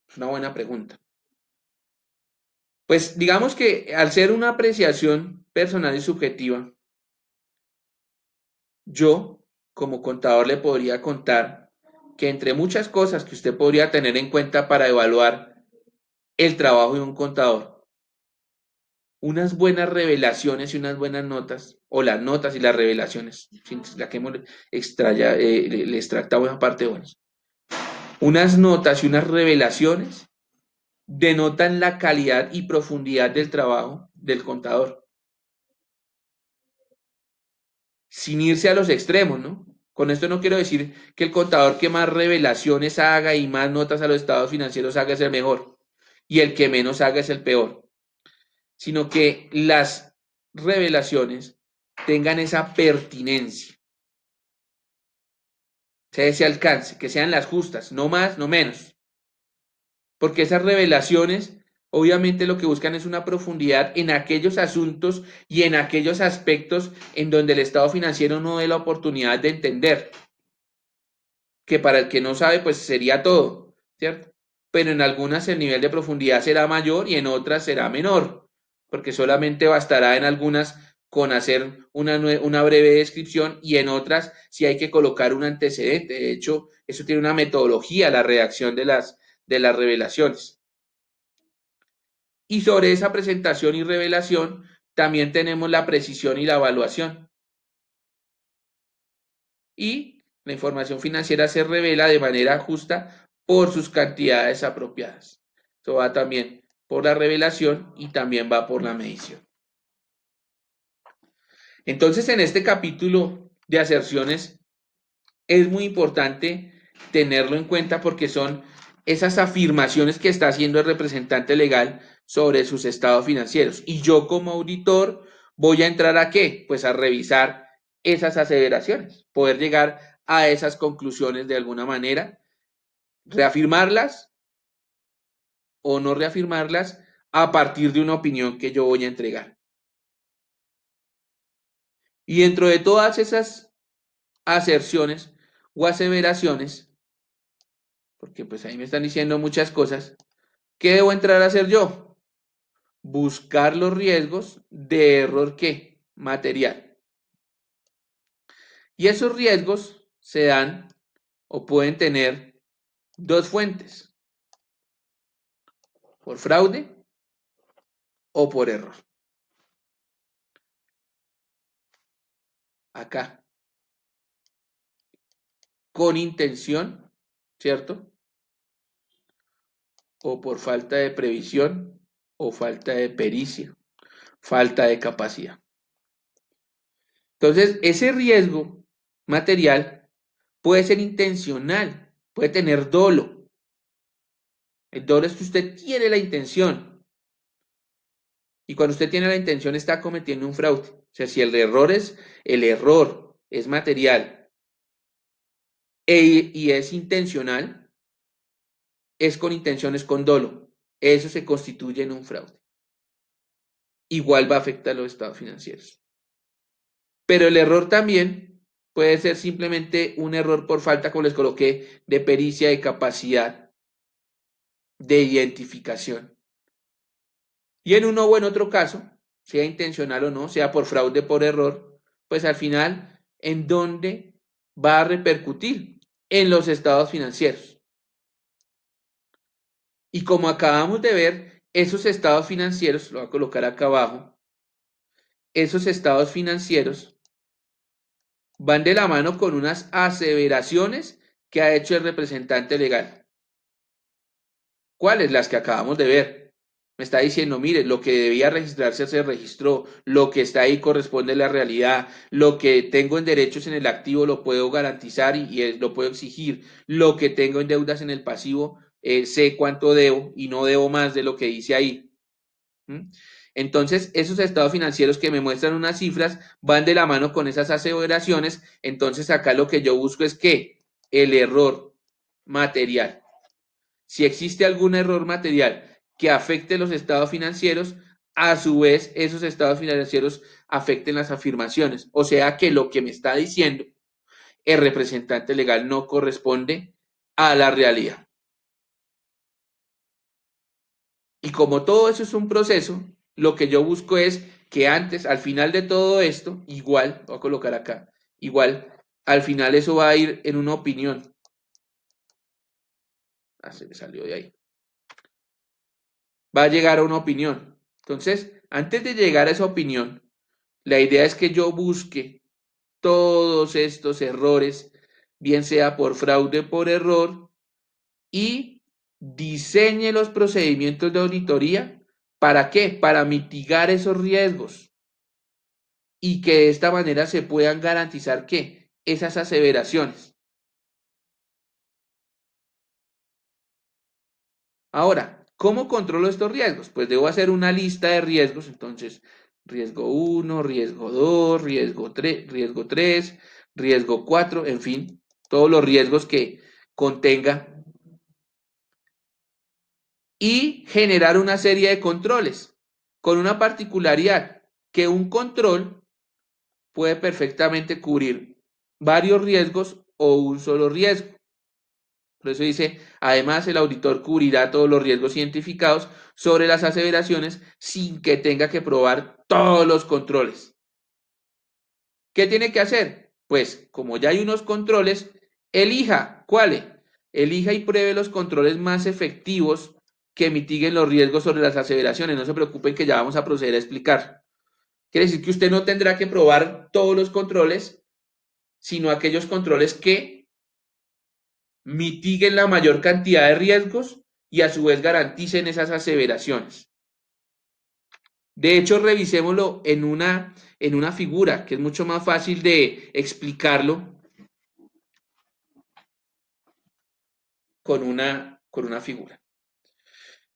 Es una buena pregunta. Pues digamos que al ser una apreciación personal y subjetiva, yo como contador le podría contar que entre muchas cosas que usted podría tener en cuenta para evaluar el trabajo de un contador, unas buenas revelaciones y unas buenas notas, o las notas y las revelaciones, la que hemos le extractamos esa parte, bueno, unas notas y unas revelaciones denotan la calidad y profundidad del trabajo del contador, sin irse a los extremos, ¿no? Con esto no quiero decir que el contador que más revelaciones haga y más notas a los estados financieros haga es el mejor, y el que menos haga es el peor, sino que las revelaciones tengan esa pertinencia, sea ese alcance, que sean las justas, no más, no menos, porque esas revelaciones obviamente lo que buscan es una profundidad en aquellos asuntos y en aquellos aspectos en donde el estado financiero no dé la oportunidad de entender, que para el que no sabe pues sería todo, ¿cierto? Pero en algunas el nivel de profundidad será mayor y en otras será menor, porque solamente bastará en algunas con hacer una breve descripción y en otras si hay que colocar un antecedente. De hecho, eso tiene una metodología, la redacción de las revelaciones. Y sobre esa presentación y revelación también tenemos la precisión y la evaluación. Y la información financiera se revela de manera justa por sus cantidades apropiadas. Eso va también por la revelación y también va por la medición. Entonces, en este capítulo de aserciones es muy importante tenerlo en cuenta porque son esas afirmaciones que está haciendo el representante legal sobre sus estados financieros. Y yo como auditor voy a entrar ¿a qué? Pues a revisar esas aseveraciones, poder llegar a esas conclusiones de alguna manera, reafirmarlas o no reafirmarlas a partir de una opinión que yo voy a entregar. Y dentro de todas esas aserciones o aseveraciones, porque pues ahí me están diciendo muchas cosas, ¿qué debo entrar a hacer yo? Buscar los riesgos de error ¿qué? Material. Y esos riesgos se dan o pueden tener dos fuentes, por fraude o por error. Acá, con intención, ¿cierto? O por falta de previsión o falta de pericia, falta de capacidad. Entonces, ese riesgo material puede ser intencional, puede tener dolo. El dolo es que usted tiene la intención. Y cuando usted tiene la intención está cometiendo un fraude. O sea, si el error es material y es intencional, es con intención, es con dolo. Eso se constituye en un fraude. Igual va a afectar a los estados financieros. Pero el error también puede ser simplemente un error por falta, como les coloqué, de pericia, de capacidad, de identificación. Y en uno o en otro caso, sea intencional o no, sea por fraude o por error, pues al final, ¿en dónde va a repercutir? En los estados financieros. Y como acabamos de ver, esos estados financieros, lo voy a colocar acá abajo, esos estados financieros van de la mano con unas aseveraciones que ha hecho el representante legal. ¿Cuáles? Las que acabamos de ver. Me está diciendo, mire, lo que debía registrarse se registró, lo que está ahí corresponde a la realidad, lo que tengo en derechos en el activo lo puedo garantizar y lo puedo exigir, lo que tengo en deudas en el pasivo, sé cuánto debo y no debo más de lo que dice ahí. ¿Mm? Entonces, esos estados financieros que me muestran unas cifras van de la mano con esas aseveraciones. Entonces, acá lo que yo busco es que el error material, si existe algún error material que afecte los estados financieros, a su vez esos estados financieros afecten las afirmaciones. O sea que lo que me está diciendo el representante legal no corresponde a la realidad. Y como todo eso es un proceso, lo que yo busco es que antes, al final de todo esto, igual, voy a colocar acá, igual, al final eso va a ir en una opinión. Ah, se me salió de ahí. Va a llegar a una opinión. Entonces, antes de llegar a esa opinión, la idea es que yo busque todos estos errores, bien sea por fraude o por error, y diseñe los procedimientos de auditoría. ¿Para qué? Para mitigar esos riesgos y que de esta manera se puedan garantizar que esas aseveraciones. Ahora, ¿cómo controlo estos riesgos? Pues debo hacer una lista de riesgos, entonces riesgo 1, riesgo 2, riesgo 3, riesgo 4, en fin, todos los riesgos que contenga y generar una serie de controles con una particularidad que un control puede perfectamente cubrir varios riesgos o un solo riesgo. Por eso dice, además el auditor cubrirá todos los riesgos identificados sobre las aseveraciones sin que tenga que probar todos los controles. ¿Qué tiene que hacer? Pues como ya hay unos controles, elija cuáles. Elija y pruebe los controles más efectivos que mitiguen los riesgos sobre las aseveraciones. No se preocupen que ya vamos a proceder a explicar. Quiere decir que usted no tendrá que probar todos los controles, sino aquellos controles que mitiguen la mayor cantidad de riesgos y a su vez garanticen esas aseveraciones. De hecho, revisémoslo en una figura, que es mucho más fácil de explicarlo con una figura.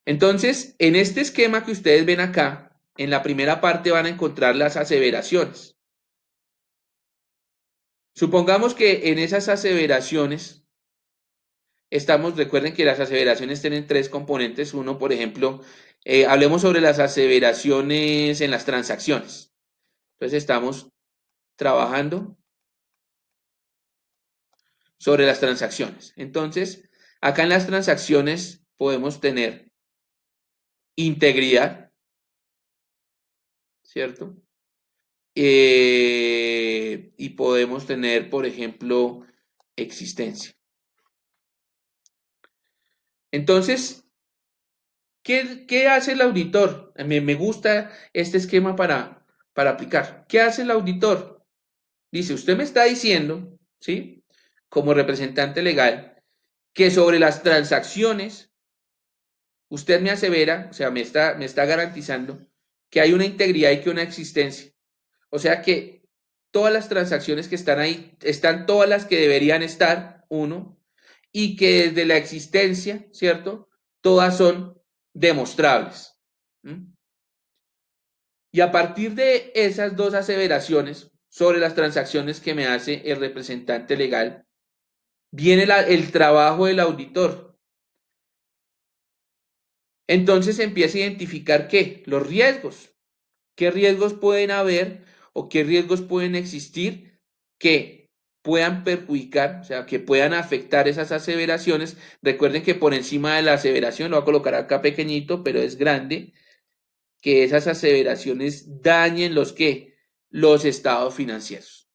Entonces, en este esquema que ustedes ven acá, en la primera parte van a encontrar las aseveraciones. Supongamos que en esas aseveraciones recuerden que las aseveraciones tienen tres componentes. Uno, por ejemplo, hablemos sobre las aseveraciones en las transacciones. Entonces estamos trabajando sobre las transacciones. Entonces, acá en las transacciones podemos tener integridad, ¿cierto? Y podemos tener, por ejemplo, existencia. Entonces, ¿qué hace el auditor? Me gusta este esquema para aplicar. ¿Qué hace el auditor? Dice, usted me está diciendo, ¿sí? Como representante legal, que sobre las transacciones, usted me asevera, o sea, me está garantizando que hay una integridad y que una existencia. O sea que todas las transacciones que están ahí, están todas las que deberían estar, uno, y que desde la existencia, ¿cierto? Todas son demostrables. ¿Mm? Y a partir de esas dos aseveraciones sobre las transacciones que me hace el representante legal, viene el trabajo del auditor. Entonces empieza a identificar qué, los riesgos, qué riesgos pueden haber o qué riesgos pueden existir que puedan perjudicar, o sea, que puedan afectar esas aseveraciones. Recuerden que por encima de la aseveración, lo voy a colocar acá pequeñito, pero es grande, que esas aseveraciones dañen los estados financieros.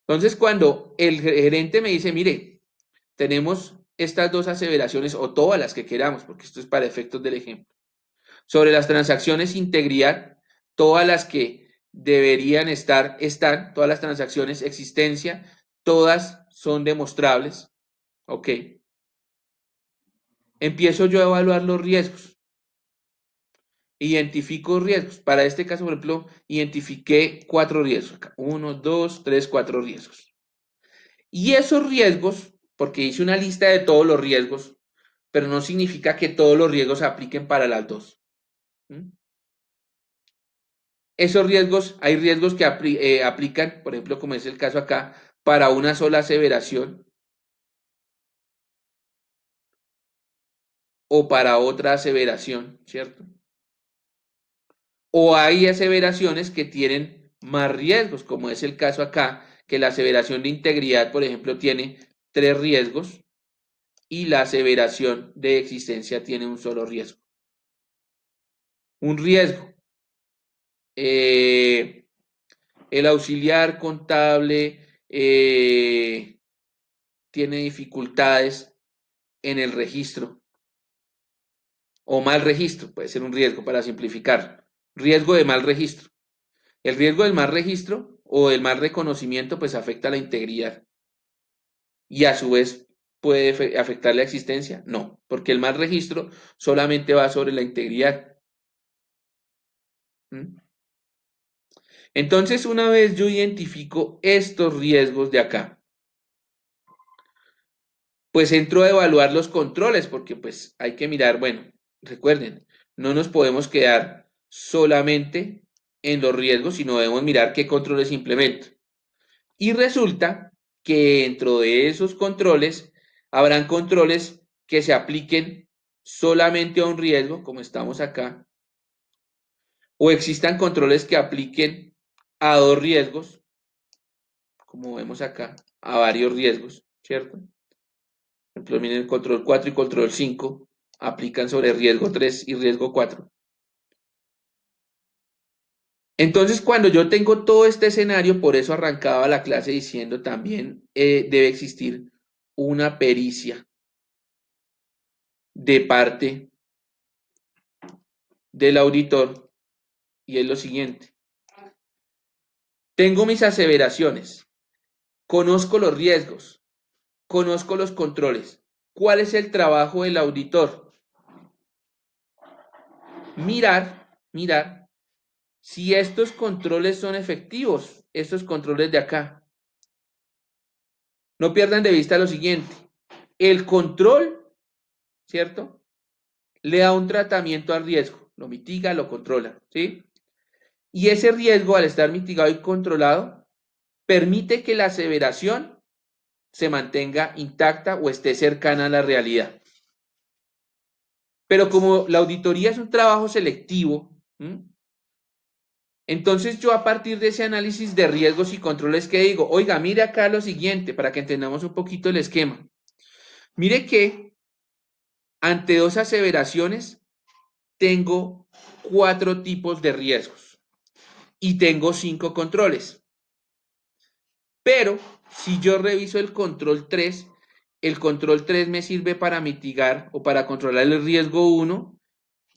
Entonces, cuando el gerente me dice, mire, tenemos estas dos aseveraciones o todas las que queramos, porque esto es para efectos del ejemplo, sobre las transacciones integridad, todas las que deberían estar, están, todas las transacciones existencia, todas son demostrables, ok. Empiezo yo a evaluar los riesgos. Identifico riesgos. Para este caso, por ejemplo, identifiqué 4 riesgos. 1, 2, 3, 4 riesgos. Y esos riesgos, porque hice una lista de todos los riesgos, pero no significa que todos los riesgos se apliquen para las dos. ¿Mm? Esos riesgos, hay riesgos que aplican, por ejemplo, como es el caso acá, para una sola aseveración o para otra aseveración, ¿cierto? O hay aseveraciones que tienen más riesgos, como es el caso acá, que la aseveración de integridad, por ejemplo, tiene 3 riesgos y la aseveración de existencia tiene un solo riesgo. Un riesgo. Eh, el auxiliar contable tiene dificultades en el registro o mal registro, puede ser un riesgo para simplificar. Riesgo de mal registro. El riesgo del mal registro o del mal reconocimiento pues afecta la integridad y a su vez puede afectar la existencia. No, porque el mal registro solamente va sobre la integridad. ¿Mm? Entonces, una vez yo identifico estos riesgos de acá, pues entro a evaluar los controles, porque pues hay que mirar, bueno, recuerden, no nos podemos quedar solamente en los riesgos, sino debemos mirar qué controles implemento. Y resulta que dentro de esos controles habrán controles que se apliquen solamente a un riesgo, como estamos acá, o existan controles que apliquen a dos riesgos, como vemos acá, a varios riesgos, ¿cierto? Por ejemplo, miren el control 4 y control 5 aplican sobre riesgo 3 y riesgo 4. Entonces, cuando yo tengo todo este escenario, por eso arrancaba la clase diciendo también debe existir una pericia de parte del auditor y es lo siguiente. Tengo mis aseveraciones, conozco los riesgos, conozco los controles. ¿Cuál es el trabajo del auditor? Mirar si estos controles son efectivos, estos controles de acá. No pierdan de vista lo siguiente. El control, ¿cierto? Le da un tratamiento al riesgo, lo mitiga, lo controla, ¿sí? Y ese riesgo, al estar mitigado y controlado, permite que la aseveración se mantenga intacta o esté cercana a la realidad. Pero como la auditoría es un trabajo selectivo, ¿m? Entonces yo a partir de ese análisis de riesgos y controles que digo, oiga, mire acá lo siguiente para que entendamos un poquito el esquema. Mire que ante dos aseveraciones tengo 4 tipos de riesgos y tengo 5 controles. Pero si yo reviso el control 3 me sirve para mitigar o para controlar el riesgo 1,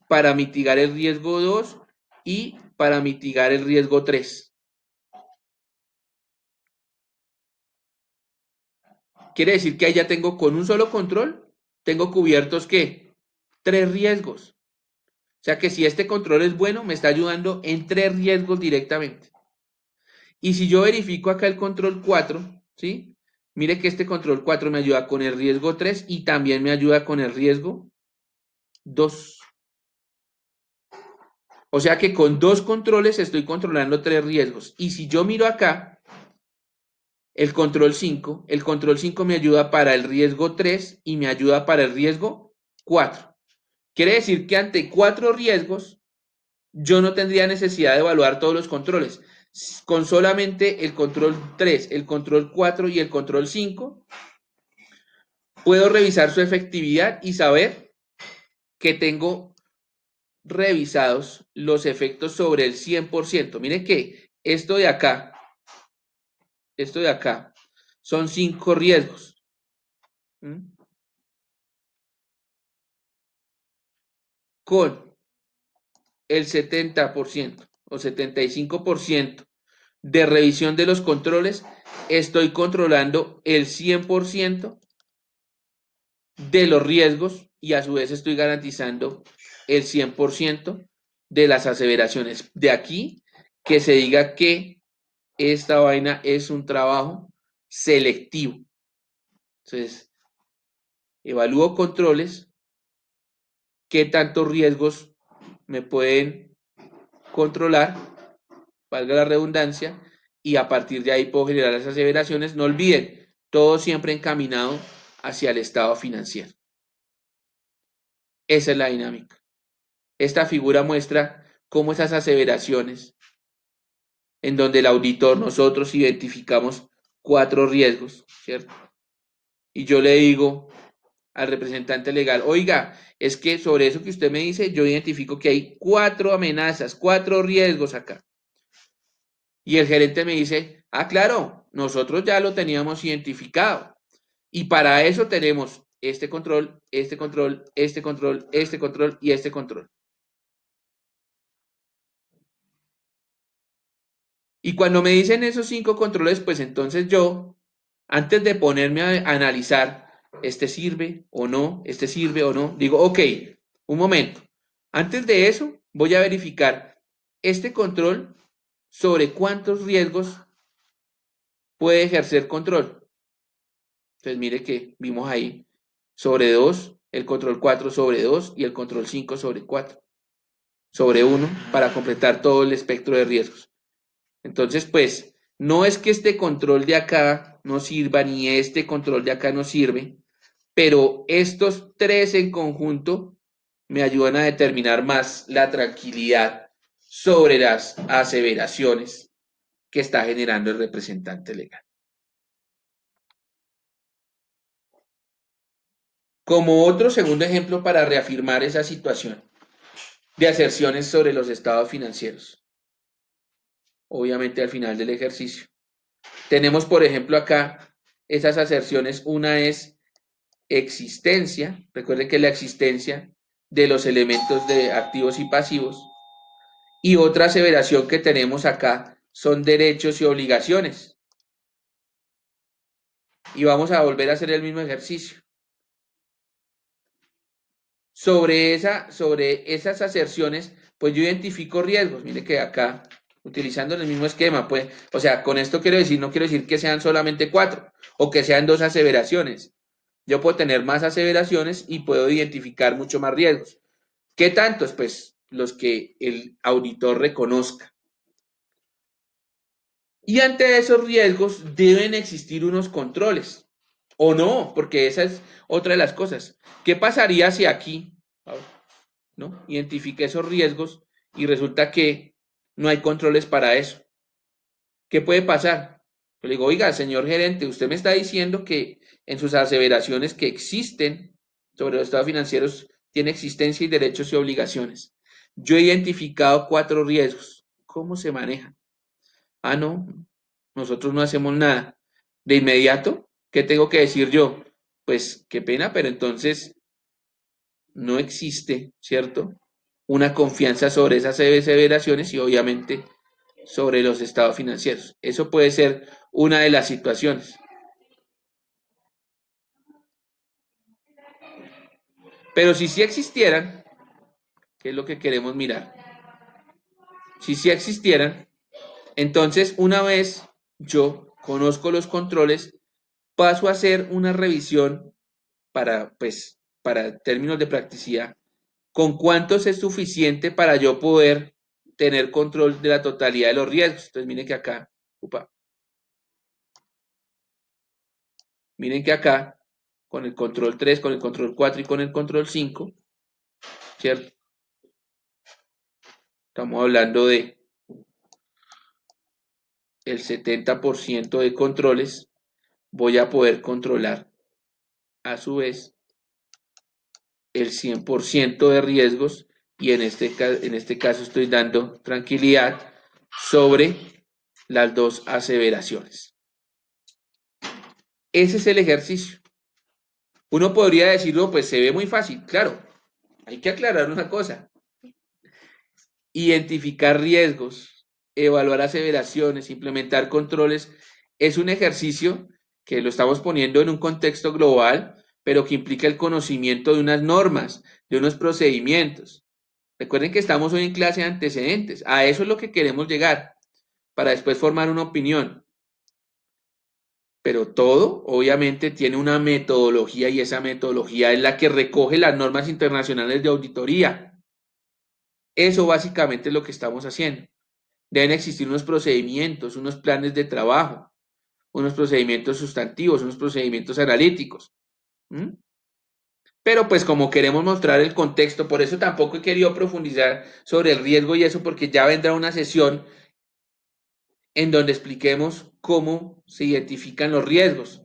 para mitigar el riesgo 2 y para mitigar el riesgo 3. Quiere decir que ahí ya tengo con un solo control, tengo cubiertos ¿qué? 3 riesgos. O sea que si este control es bueno, me está ayudando en 3 riesgos directamente. Y si yo verifico acá el control 4, ¿sí? Mire que este control 4 me ayuda con el riesgo 3 y también me ayuda con el riesgo 2. O sea que con 2 controles estoy controlando 3 riesgos. Y si yo miro acá, el control 5 me ayuda para el riesgo 3 y me ayuda para el riesgo 4. Quiere decir que ante 4 riesgos, yo no tendría necesidad de evaluar todos los controles. Con solamente el control 3, el control 4 y el control 5, puedo revisar su efectividad y saber que tengo revisados los efectos sobre el 100%. Mire que esto de acá, son 5 riesgos. ¿Mm? Con el 70% o 75% de revisión de los controles, estoy controlando el 100% de los riesgos y a su vez estoy garantizando el 100% de las aseveraciones. De aquí que se diga que esta vaina es un trabajo selectivo. Entonces, evalúo controles, qué tantos riesgos me pueden controlar, valga la redundancia, y a partir de ahí puedo generar las aseveraciones. No olviden, todo siempre encaminado hacia el estado financiero. Esa es la dinámica. Esta figura muestra cómo esas aseveraciones, en donde el auditor, nosotros identificamos 4 riesgos, ¿cierto? Y yo le digo al representante legal, oiga, es que sobre eso que usted me dice, yo identifico que hay 4 amenazas, 4 riesgos acá. Y el gerente me dice, ah, claro, nosotros ya lo teníamos identificado. Y para eso tenemos este control, este control, este control, este control y este control. Y cuando me dicen esos 5 controles, pues entonces yo, antes de ponerme a analizar, este sirve o no, este sirve o no, digo, ok, un momento. Antes de eso, voy a verificar este control sobre cuántos riesgos puede ejercer control. Entonces, mire que vimos ahí sobre 2, el control 4 sobre 2 y el control 5 sobre 4, sobre 1 para completar todo el espectro de riesgos. Entonces, pues, no es que este control de acá no sirva, ni este control de acá no sirve, pero estos 3 en conjunto me ayudan a determinar más la tranquilidad sobre las aseveraciones que está generando el representante legal. Como otro segundo ejemplo para reafirmar esa situación de aserciones sobre los estados financieros, obviamente al final del ejercicio. Tenemos, por ejemplo, acá esas aserciones. Una es existencia, recuerden que la existencia de los elementos de activos y pasivos, y otra aseveración que tenemos acá son derechos y obligaciones. Y vamos a volver a hacer el mismo ejercicio. Sobre esas aserciones, pues yo identifico riesgos. Mire que acá, utilizando el mismo esquema, pues, o sea, con esto quiero decir, no quiero decir que sean solamente 4 o que sean 2 aseveraciones. Yo puedo tener más aseveraciones y puedo identificar mucho más riesgos. ¿Qué tantos? Pues los que el auditor reconozca. Y ante esos riesgos deben existir unos controles. O no, porque esa es otra de las cosas. ¿Qué pasaría si aquí, ¿no?, identifique esos riesgos y resulta que no hay controles para eso? ¿Qué puede pasar? Yo le digo, oiga, señor gerente, usted me está diciendo que en sus aseveraciones que existen sobre los estados financieros tiene existencia y derechos y obligaciones. Yo he identificado 4 riesgos. ¿Cómo se manejan? Ah, no, nosotros no hacemos nada. De inmediato, ¿qué tengo que decir yo? Pues qué pena, pero entonces no existe, ¿cierto?, una confianza sobre esas aseveraciones y obviamente sobre los estados financieros. Eso puede ser una de las situaciones. Pero si sí existieran, ¿qué es lo que queremos mirar? Si sí existieran, entonces una vez yo conozco los controles, paso a hacer una revisión para, pues, para términos de practicidad, con cuántos es suficiente para yo poder tener control de la totalidad de los riesgos. Entonces miren que acá, miren que acá, con el control 3, con el control 4 y con el control 5, ¿cierto? Estamos hablando de el 70% de controles, voy a poder controlar a su vez el 100% de riesgos y en este caso estoy dando tranquilidad sobre las 2 aseveraciones. Ese es el ejercicio. Uno podría decirlo, pues se ve muy fácil. Claro, hay que aclarar una cosa. Identificar riesgos, evaluar aseveraciones, implementar controles, es un ejercicio que lo estamos poniendo en un contexto global, pero que implica el conocimiento de unas normas, de unos procedimientos. Recuerden que estamos hoy en clase de antecedentes. A eso es lo que queremos llegar, para después formar una opinión. Pero todo, obviamente, tiene una metodología y esa metodología es la que recoge las normas internacionales de auditoría. Eso básicamente es lo que estamos haciendo. Deben existir unos procedimientos, unos planes de trabajo, unos procedimientos sustantivos, unos procedimientos analíticos. ¿Mm? Pero pues como queremos mostrar el contexto, por eso tampoco he querido profundizar sobre el riesgo y eso, porque ya vendrá una sesión en donde expliquemos cómo se identifican los riesgos.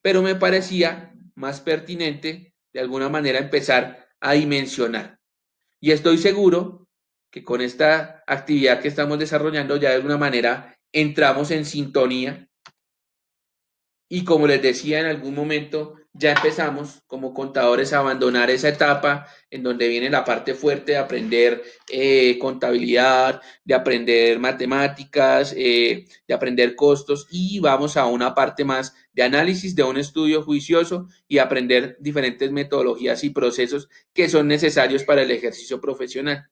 Pero me parecía más pertinente de alguna manera empezar a dimensionar. Y estoy seguro que con esta actividad que estamos desarrollando ya de alguna manera entramos en sintonía y como les decía en algún momento, ya empezamos como contadores a abandonar esa etapa en donde viene la parte fuerte de aprender contabilidad, de aprender matemáticas, de aprender costos y vamos a una parte más de análisis, de un estudio juicioso y aprender diferentes metodologías y procesos que son necesarios para el ejercicio profesional.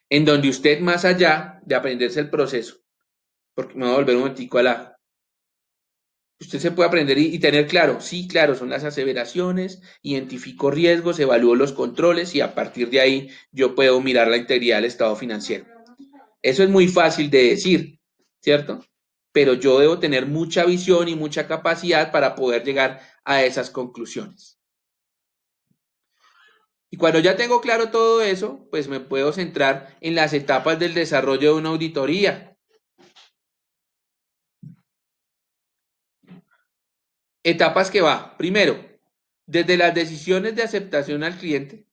En donde usted, más allá de aprenderse el proceso, porque me voy a volver un momentico a la usted se puede aprender y tener claro, sí, claro, son las aseveraciones, identifico riesgos, evalúo los controles y a partir de ahí yo puedo mirar la integridad del estado financiero. Eso es muy fácil de decir, ¿cierto? Pero yo debo tener mucha visión y mucha capacidad para poder llegar a esas conclusiones. Y cuando ya tengo claro todo eso, pues me puedo centrar en las etapas del desarrollo de una auditoría. Etapas que va, primero, desde las decisiones de aceptación al cliente,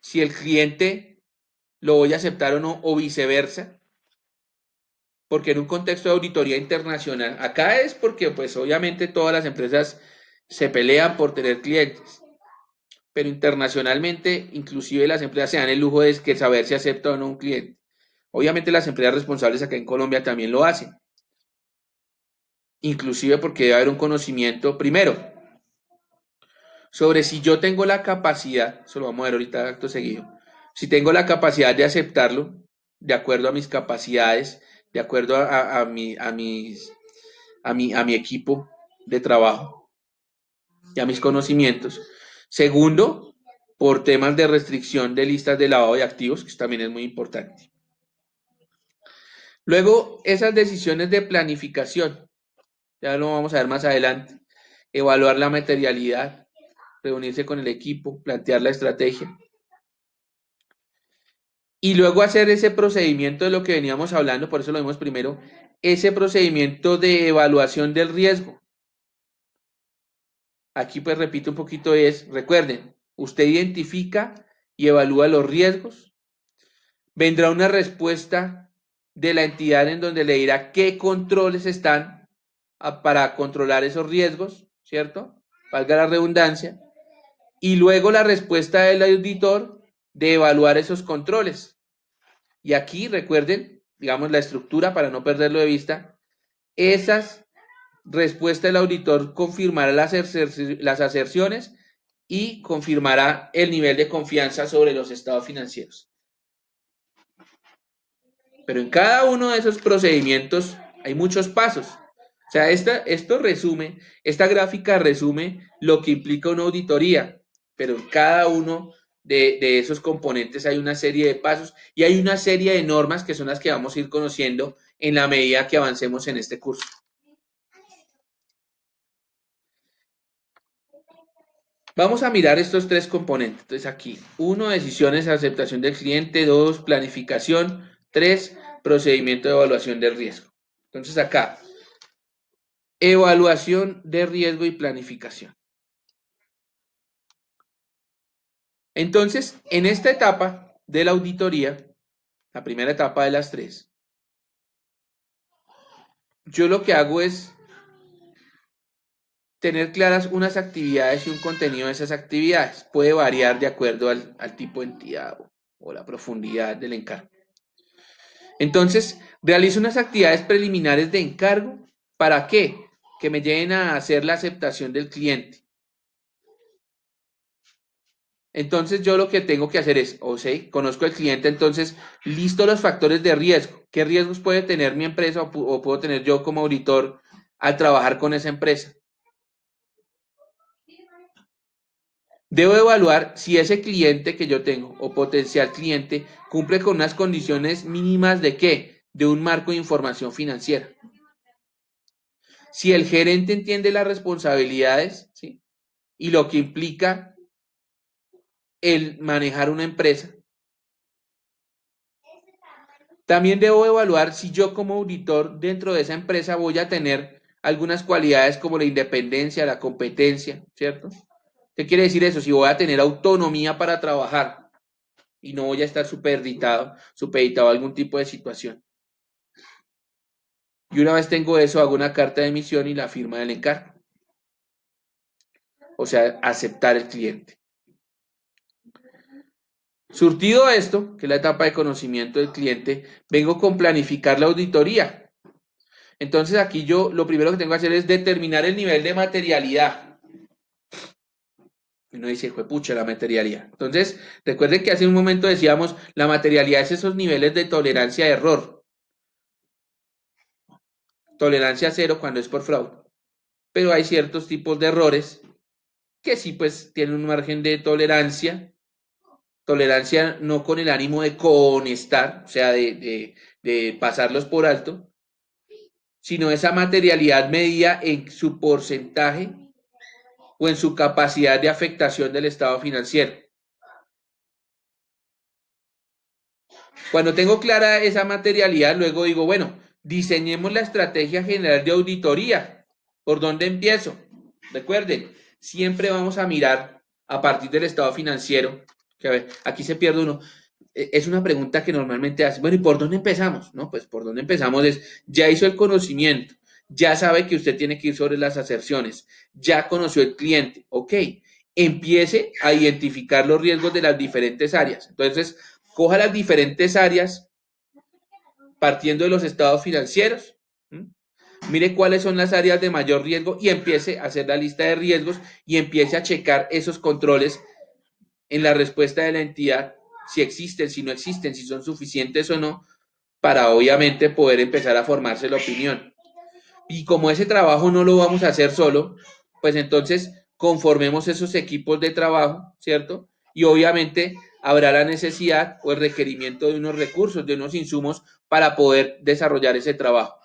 si el cliente lo voy a aceptar o no, o viceversa, porque en un contexto de auditoría internacional, acá es porque pues obviamente todas las empresas se pelean por tener clientes, pero internacionalmente inclusive las empresas se dan el lujo de que saber si acepta o no un cliente. Obviamente las empresas responsables acá en Colombia también lo hacen, inclusive porque debe haber un conocimiento, primero, sobre si yo tengo la capacidad, eso lo vamos a ver ahorita acto seguido, si tengo la capacidad de aceptarlo, de acuerdo a mis capacidades, de acuerdo a mi equipo de trabajo y a mis conocimientos. Segundo, por temas de restricción de listas de lavado de activos, que también es muy importante. Luego, esas decisiones de planificación, ya lo vamos a ver más adelante, evaluar la materialidad, reunirse con el equipo, plantear la estrategia. Y luego hacer ese procedimiento de lo que veníamos hablando, por eso lo vimos primero, ese procedimiento de evaluación del riesgo. Aquí pues repito un poquito es, recuerden, usted identifica y evalúa los riesgos, vendrá una respuesta de la entidad en donde le dirá qué controles están para controlar esos riesgos, ¿cierto? Valga la redundancia. Y luego la respuesta del auditor de evaluar esos controles. Y aquí recuerden, digamos, la estructura para no perderlo de vista, esas respuestas del auditor confirmará las aserciones y confirmará el nivel de confianza sobre los estados financieros. Pero en cada uno de esos procedimientos hay muchos pasos. O sea, esto resume, esta gráfica resume lo que implica una auditoría, pero en cada uno de esos componentes hay una serie de pasos y hay una serie de normas que son las que vamos a ir conociendo en la medida que avancemos en este curso. Vamos a mirar estos tres componentes. Entonces aquí, 1, decisiones, aceptación del cliente, 2, planificación, 3, procedimiento de evaluación del riesgo. Entonces acá, evaluación de riesgo y planificación. Entonces, en esta etapa de la auditoría, la primera etapa de las tres, yo lo que hago es tener claras unas actividades y un contenido de esas actividades. Puede variar de acuerdo al tipo de entidad o la profundidad del encargo. Entonces, realizo unas actividades preliminares de encargo. ¿Para qué? Que me lleven a hacer la aceptación del cliente. Entonces yo lo que tengo que hacer es, o sea, conozco al cliente, entonces listo los factores de riesgo. ¿Qué riesgos puede tener mi empresa o puedo tener yo como auditor al trabajar con esa empresa? Debo evaluar si ese cliente que yo tengo o potencial cliente cumple con unas condiciones mínimas de qué, de un marco de información financiera. Si el gerente entiende las responsabilidades, ¿sí? Y lo que implica el manejar una empresa. También debo evaluar si yo como auditor dentro de esa empresa voy a tener algunas cualidades como la independencia, la competencia, ¿cierto? ¿Qué quiere decir eso? Si voy a tener autonomía para trabajar y no voy a estar supeditado a algún tipo de situación. Y una vez tengo eso, hago una carta de emisión y la firma del encargo. O sea, aceptar el cliente. Surtido esto, que es la etapa de conocimiento del cliente, vengo con planificar la auditoría. Entonces aquí yo lo primero que tengo que hacer es determinar el nivel de materialidad. Y uno dice, pucha, la materialidad. Entonces, recuerden que hace un momento decíamos, la materialidad es esos niveles de tolerancia a error. Tolerancia cero cuando es por fraude. Pero hay ciertos tipos de errores que sí, pues, tienen un margen de tolerancia. Tolerancia no con el ánimo de cohonestar, o sea, de pasarlos por alto, sino esa materialidad medida en su porcentaje o en su capacidad de afectación del estado financiero. Cuando tengo clara esa materialidad, luego digo, bueno, diseñemos la estrategia general de auditoría. ¿Por dónde empiezo? Recuerden, siempre vamos a mirar a partir del estado financiero, que a ver, aquí se pierde uno. Es una pregunta que normalmente hace, bueno, ¿y por dónde empezamos? No, pues por dónde empezamos es, ya hizo el conocimiento, ya sabe que usted tiene que ir sobre las aserciones, ya conoció el cliente, ok, empiece a identificar los riesgos de las diferentes áreas. Entonces, coja las diferentes áreas partiendo de los estados financieros, ¿m? Mire cuáles son las áreas de mayor riesgo y empiece a hacer la lista de riesgos y empiece a checar esos controles en la respuesta de la entidad, si existen, si no existen, si son suficientes o no, para obviamente poder empezar a formarse la opinión. Y como ese trabajo no lo vamos a hacer solo, pues entonces conformemos esos equipos de trabajo, ¿cierto? Y obviamente habrá la necesidad o el requerimiento de unos recursos, de unos insumos para poder desarrollar ese trabajo.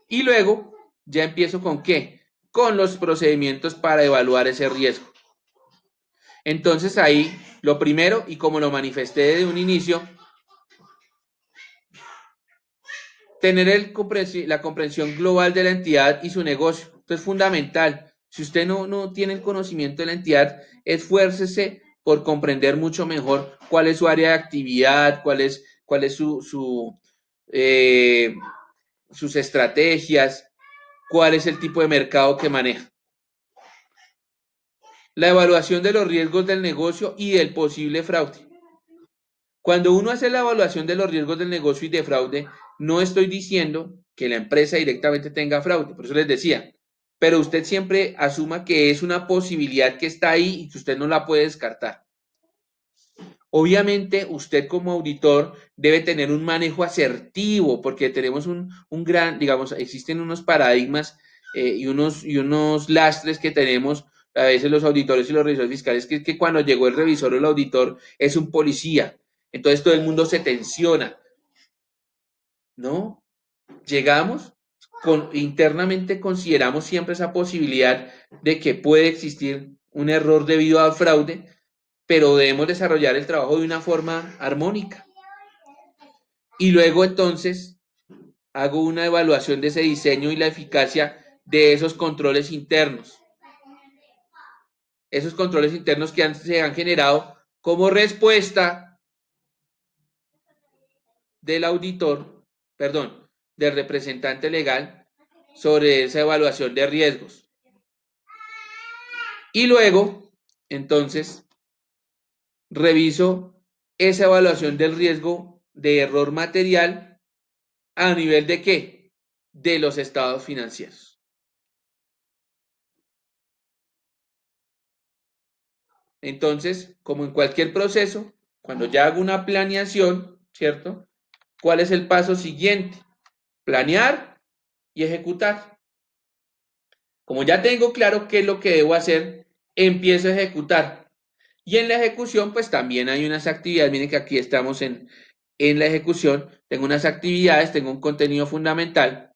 Y luego ya empiezo con qué? Con los procedimientos para evaluar ese riesgo. Entonces ahí lo primero, y como lo manifesté desde un inicio, tener la comprensión global de la entidad y su negocio. Esto es fundamental. Si usted no tiene el conocimiento de la entidad, esfuércese por comprender mucho mejor cuál es su área de actividad, cuál es eh, sus estrategias, cuál es el tipo de mercado que maneja. La evaluación de los riesgos del negocio y del posible fraude. Cuando uno hace la evaluación de los riesgos del negocio y de fraude, no estoy diciendo que la empresa directamente tenga fraude, por eso les decía, pero usted siempre asuma que es una posibilidad que está ahí y que usted no la puede descartar. Obviamente, usted como auditor debe tener un manejo asertivo, porque tenemos un gran, digamos, existen unos paradigmas y unos lastres que tenemos a veces los auditores y los revisores fiscales, que es que cuando llegó el revisor o el auditor es un policía, entonces todo el mundo se tensiona, ¿no? Llegamos, internamente consideramos siempre esa posibilidad de que puede existir un error debido al fraude, pero debemos desarrollar el trabajo de una forma armónica. Y luego entonces hago una evaluación de ese diseño y la eficacia de esos controles internos. Esos controles internos que se han generado como respuesta del auditor, perdón, del representante legal sobre esa evaluación de riesgos. Y luego, entonces, reviso esa evaluación del riesgo de error material a nivel de qué? De los estados financieros. Entonces, como en cualquier proceso, cuando ya hago una planeación, ¿cierto? ¿Cuál es el paso siguiente? Planear y ejecutar. Como ya tengo claro qué es lo que debo hacer, empiezo a ejecutar. Y en la ejecución, pues también hay unas actividades. Miren que aquí estamos en la ejecución. Tengo unas actividades, tengo un contenido fundamental.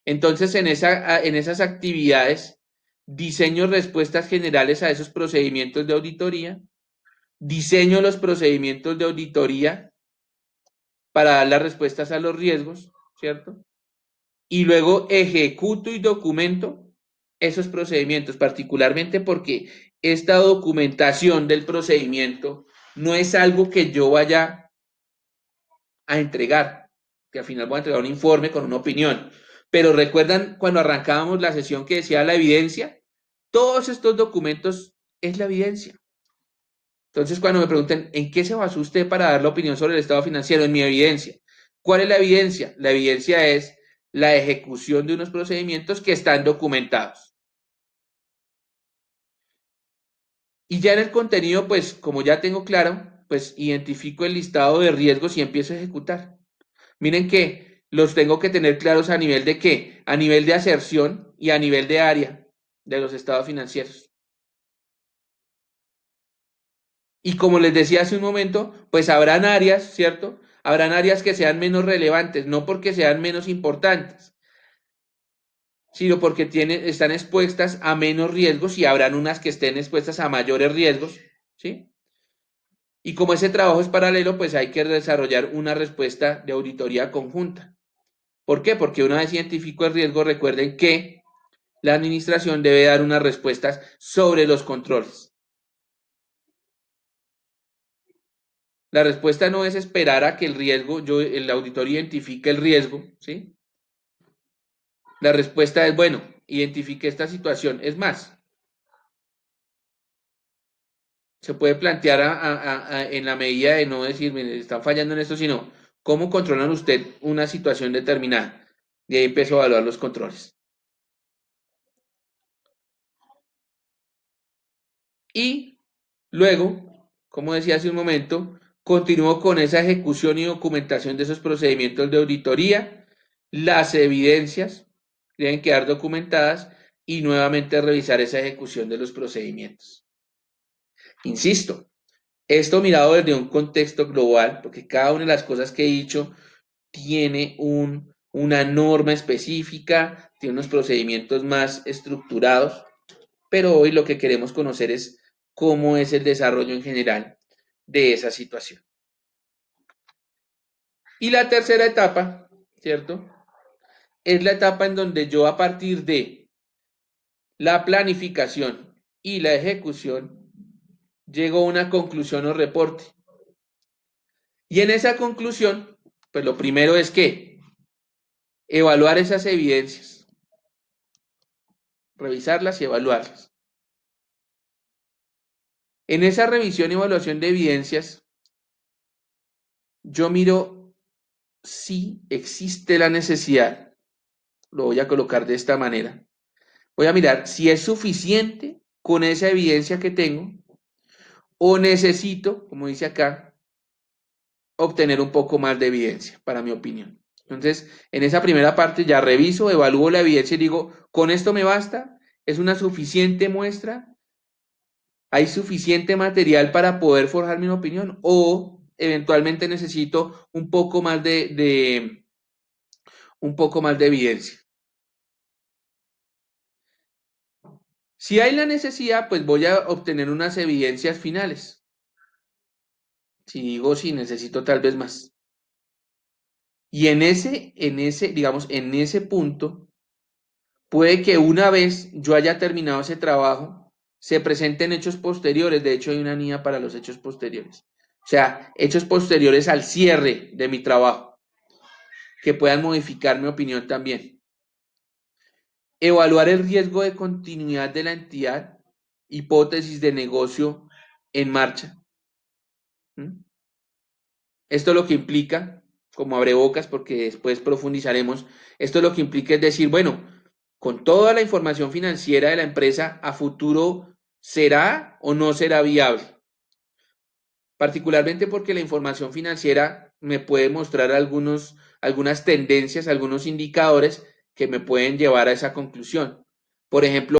Entonces, en esas actividades, diseño respuestas generales a esos procedimientos de auditoría, diseño los procedimientos de auditoría para dar las respuestas a los riesgos, ¿cierto? Y luego ejecuto y documento esos procedimientos, particularmente porque esta documentación del procedimiento no es algo que yo vaya a entregar, que al final voy a entregar un informe con una opinión. Pero recuerdan cuando arrancábamos la sesión que decía la evidencia, todos estos documentos es la evidencia. Entonces, cuando me pregunten, ¿en qué se basó usted para dar la opinión sobre el estado financiero? En mi evidencia. ¿Cuál es la evidencia? La evidencia es la ejecución de unos procedimientos que están documentados. Y ya en el contenido, pues como ya tengo claro, pues identifico el listado de riesgos y empiezo a ejecutar. Miren que los tengo que tener claros a nivel de qué, a nivel de aserción y a nivel de área de los estados financieros. Y como les decía hace un momento, pues habrán áreas, ¿cierto? Habrán áreas que sean menos relevantes, no porque sean menos importantes, sino porque están expuestas a menos riesgos y habrán unas que estén expuestas a mayores riesgos, ¿sí? Y como ese trabajo es paralelo, pues hay que desarrollar una respuesta de auditoría conjunta. ¿Por qué? Porque una vez identifico el riesgo, recuerden que la administración debe dar unas respuestas sobre los controles. La respuesta no es esperar a que el auditor identifique el riesgo, ¿sí? La respuesta es, bueno, identifique esta situación. Es más, se puede plantear en la medida de no decir, mire, están fallando en esto, sino cómo controlan usted una situación determinada. Y ahí empiezo a evaluar los controles. Y luego, como decía hace un momento, continúo con esa ejecución y documentación de esos procedimientos de auditoría. Las evidencias deben quedar documentadas y nuevamente revisar esa ejecución de los procedimientos. Insisto, esto mirado desde un contexto global, porque cada una de las cosas que he dicho tiene una norma específica, tiene unos procedimientos más estructurados, pero hoy lo que queremos conocer es cómo es el desarrollo en general de esa situación. Y la tercera etapa, ¿cierto? Es la etapa en donde yo a partir de la planificación y la ejecución llego a una conclusión o reporte. Y en esa conclusión, pues lo primero es que evaluar esas evidencias, revisarlas y evaluarlas. En esa revisión y evaluación de evidencias, yo miro si existe la necesidad, lo voy a colocar de esta manera, voy a mirar si es suficiente con esa evidencia que tengo o necesito, como dice acá, obtener un poco más de evidencia, para mi opinión. Entonces, en esa primera parte ya reviso, evalúo la evidencia y digo, ¿con esto me basta? ¿Es una suficiente muestra? ¿Hay suficiente material para poder forjar mi opinión? ¿O eventualmente necesito un poco más de evidencia? Si hay la necesidad, pues voy a obtener unas evidencias finales. Si digo, sí, necesito tal vez más. Y digamos, en ese punto, puede que una vez yo haya terminado ese trabajo, se presenten hechos posteriores. De hecho, hay una niña para los hechos posteriores. O sea, hechos posteriores al cierre de mi trabajo, que puedan modificar mi opinión también. Evaluar el riesgo de continuidad de la entidad, hipótesis de negocio en marcha. ¿Mm? Esto lo que implica, como abrebocas, porque después profundizaremos, esto lo que implica es decir, bueno, con toda la información financiera de la empresa a futuro ¿Será o no será viable? Particularmente porque la información financiera me puede mostrar algunas tendencias, algunos indicadores que me pueden llevar a esa conclusión. Por ejemplo,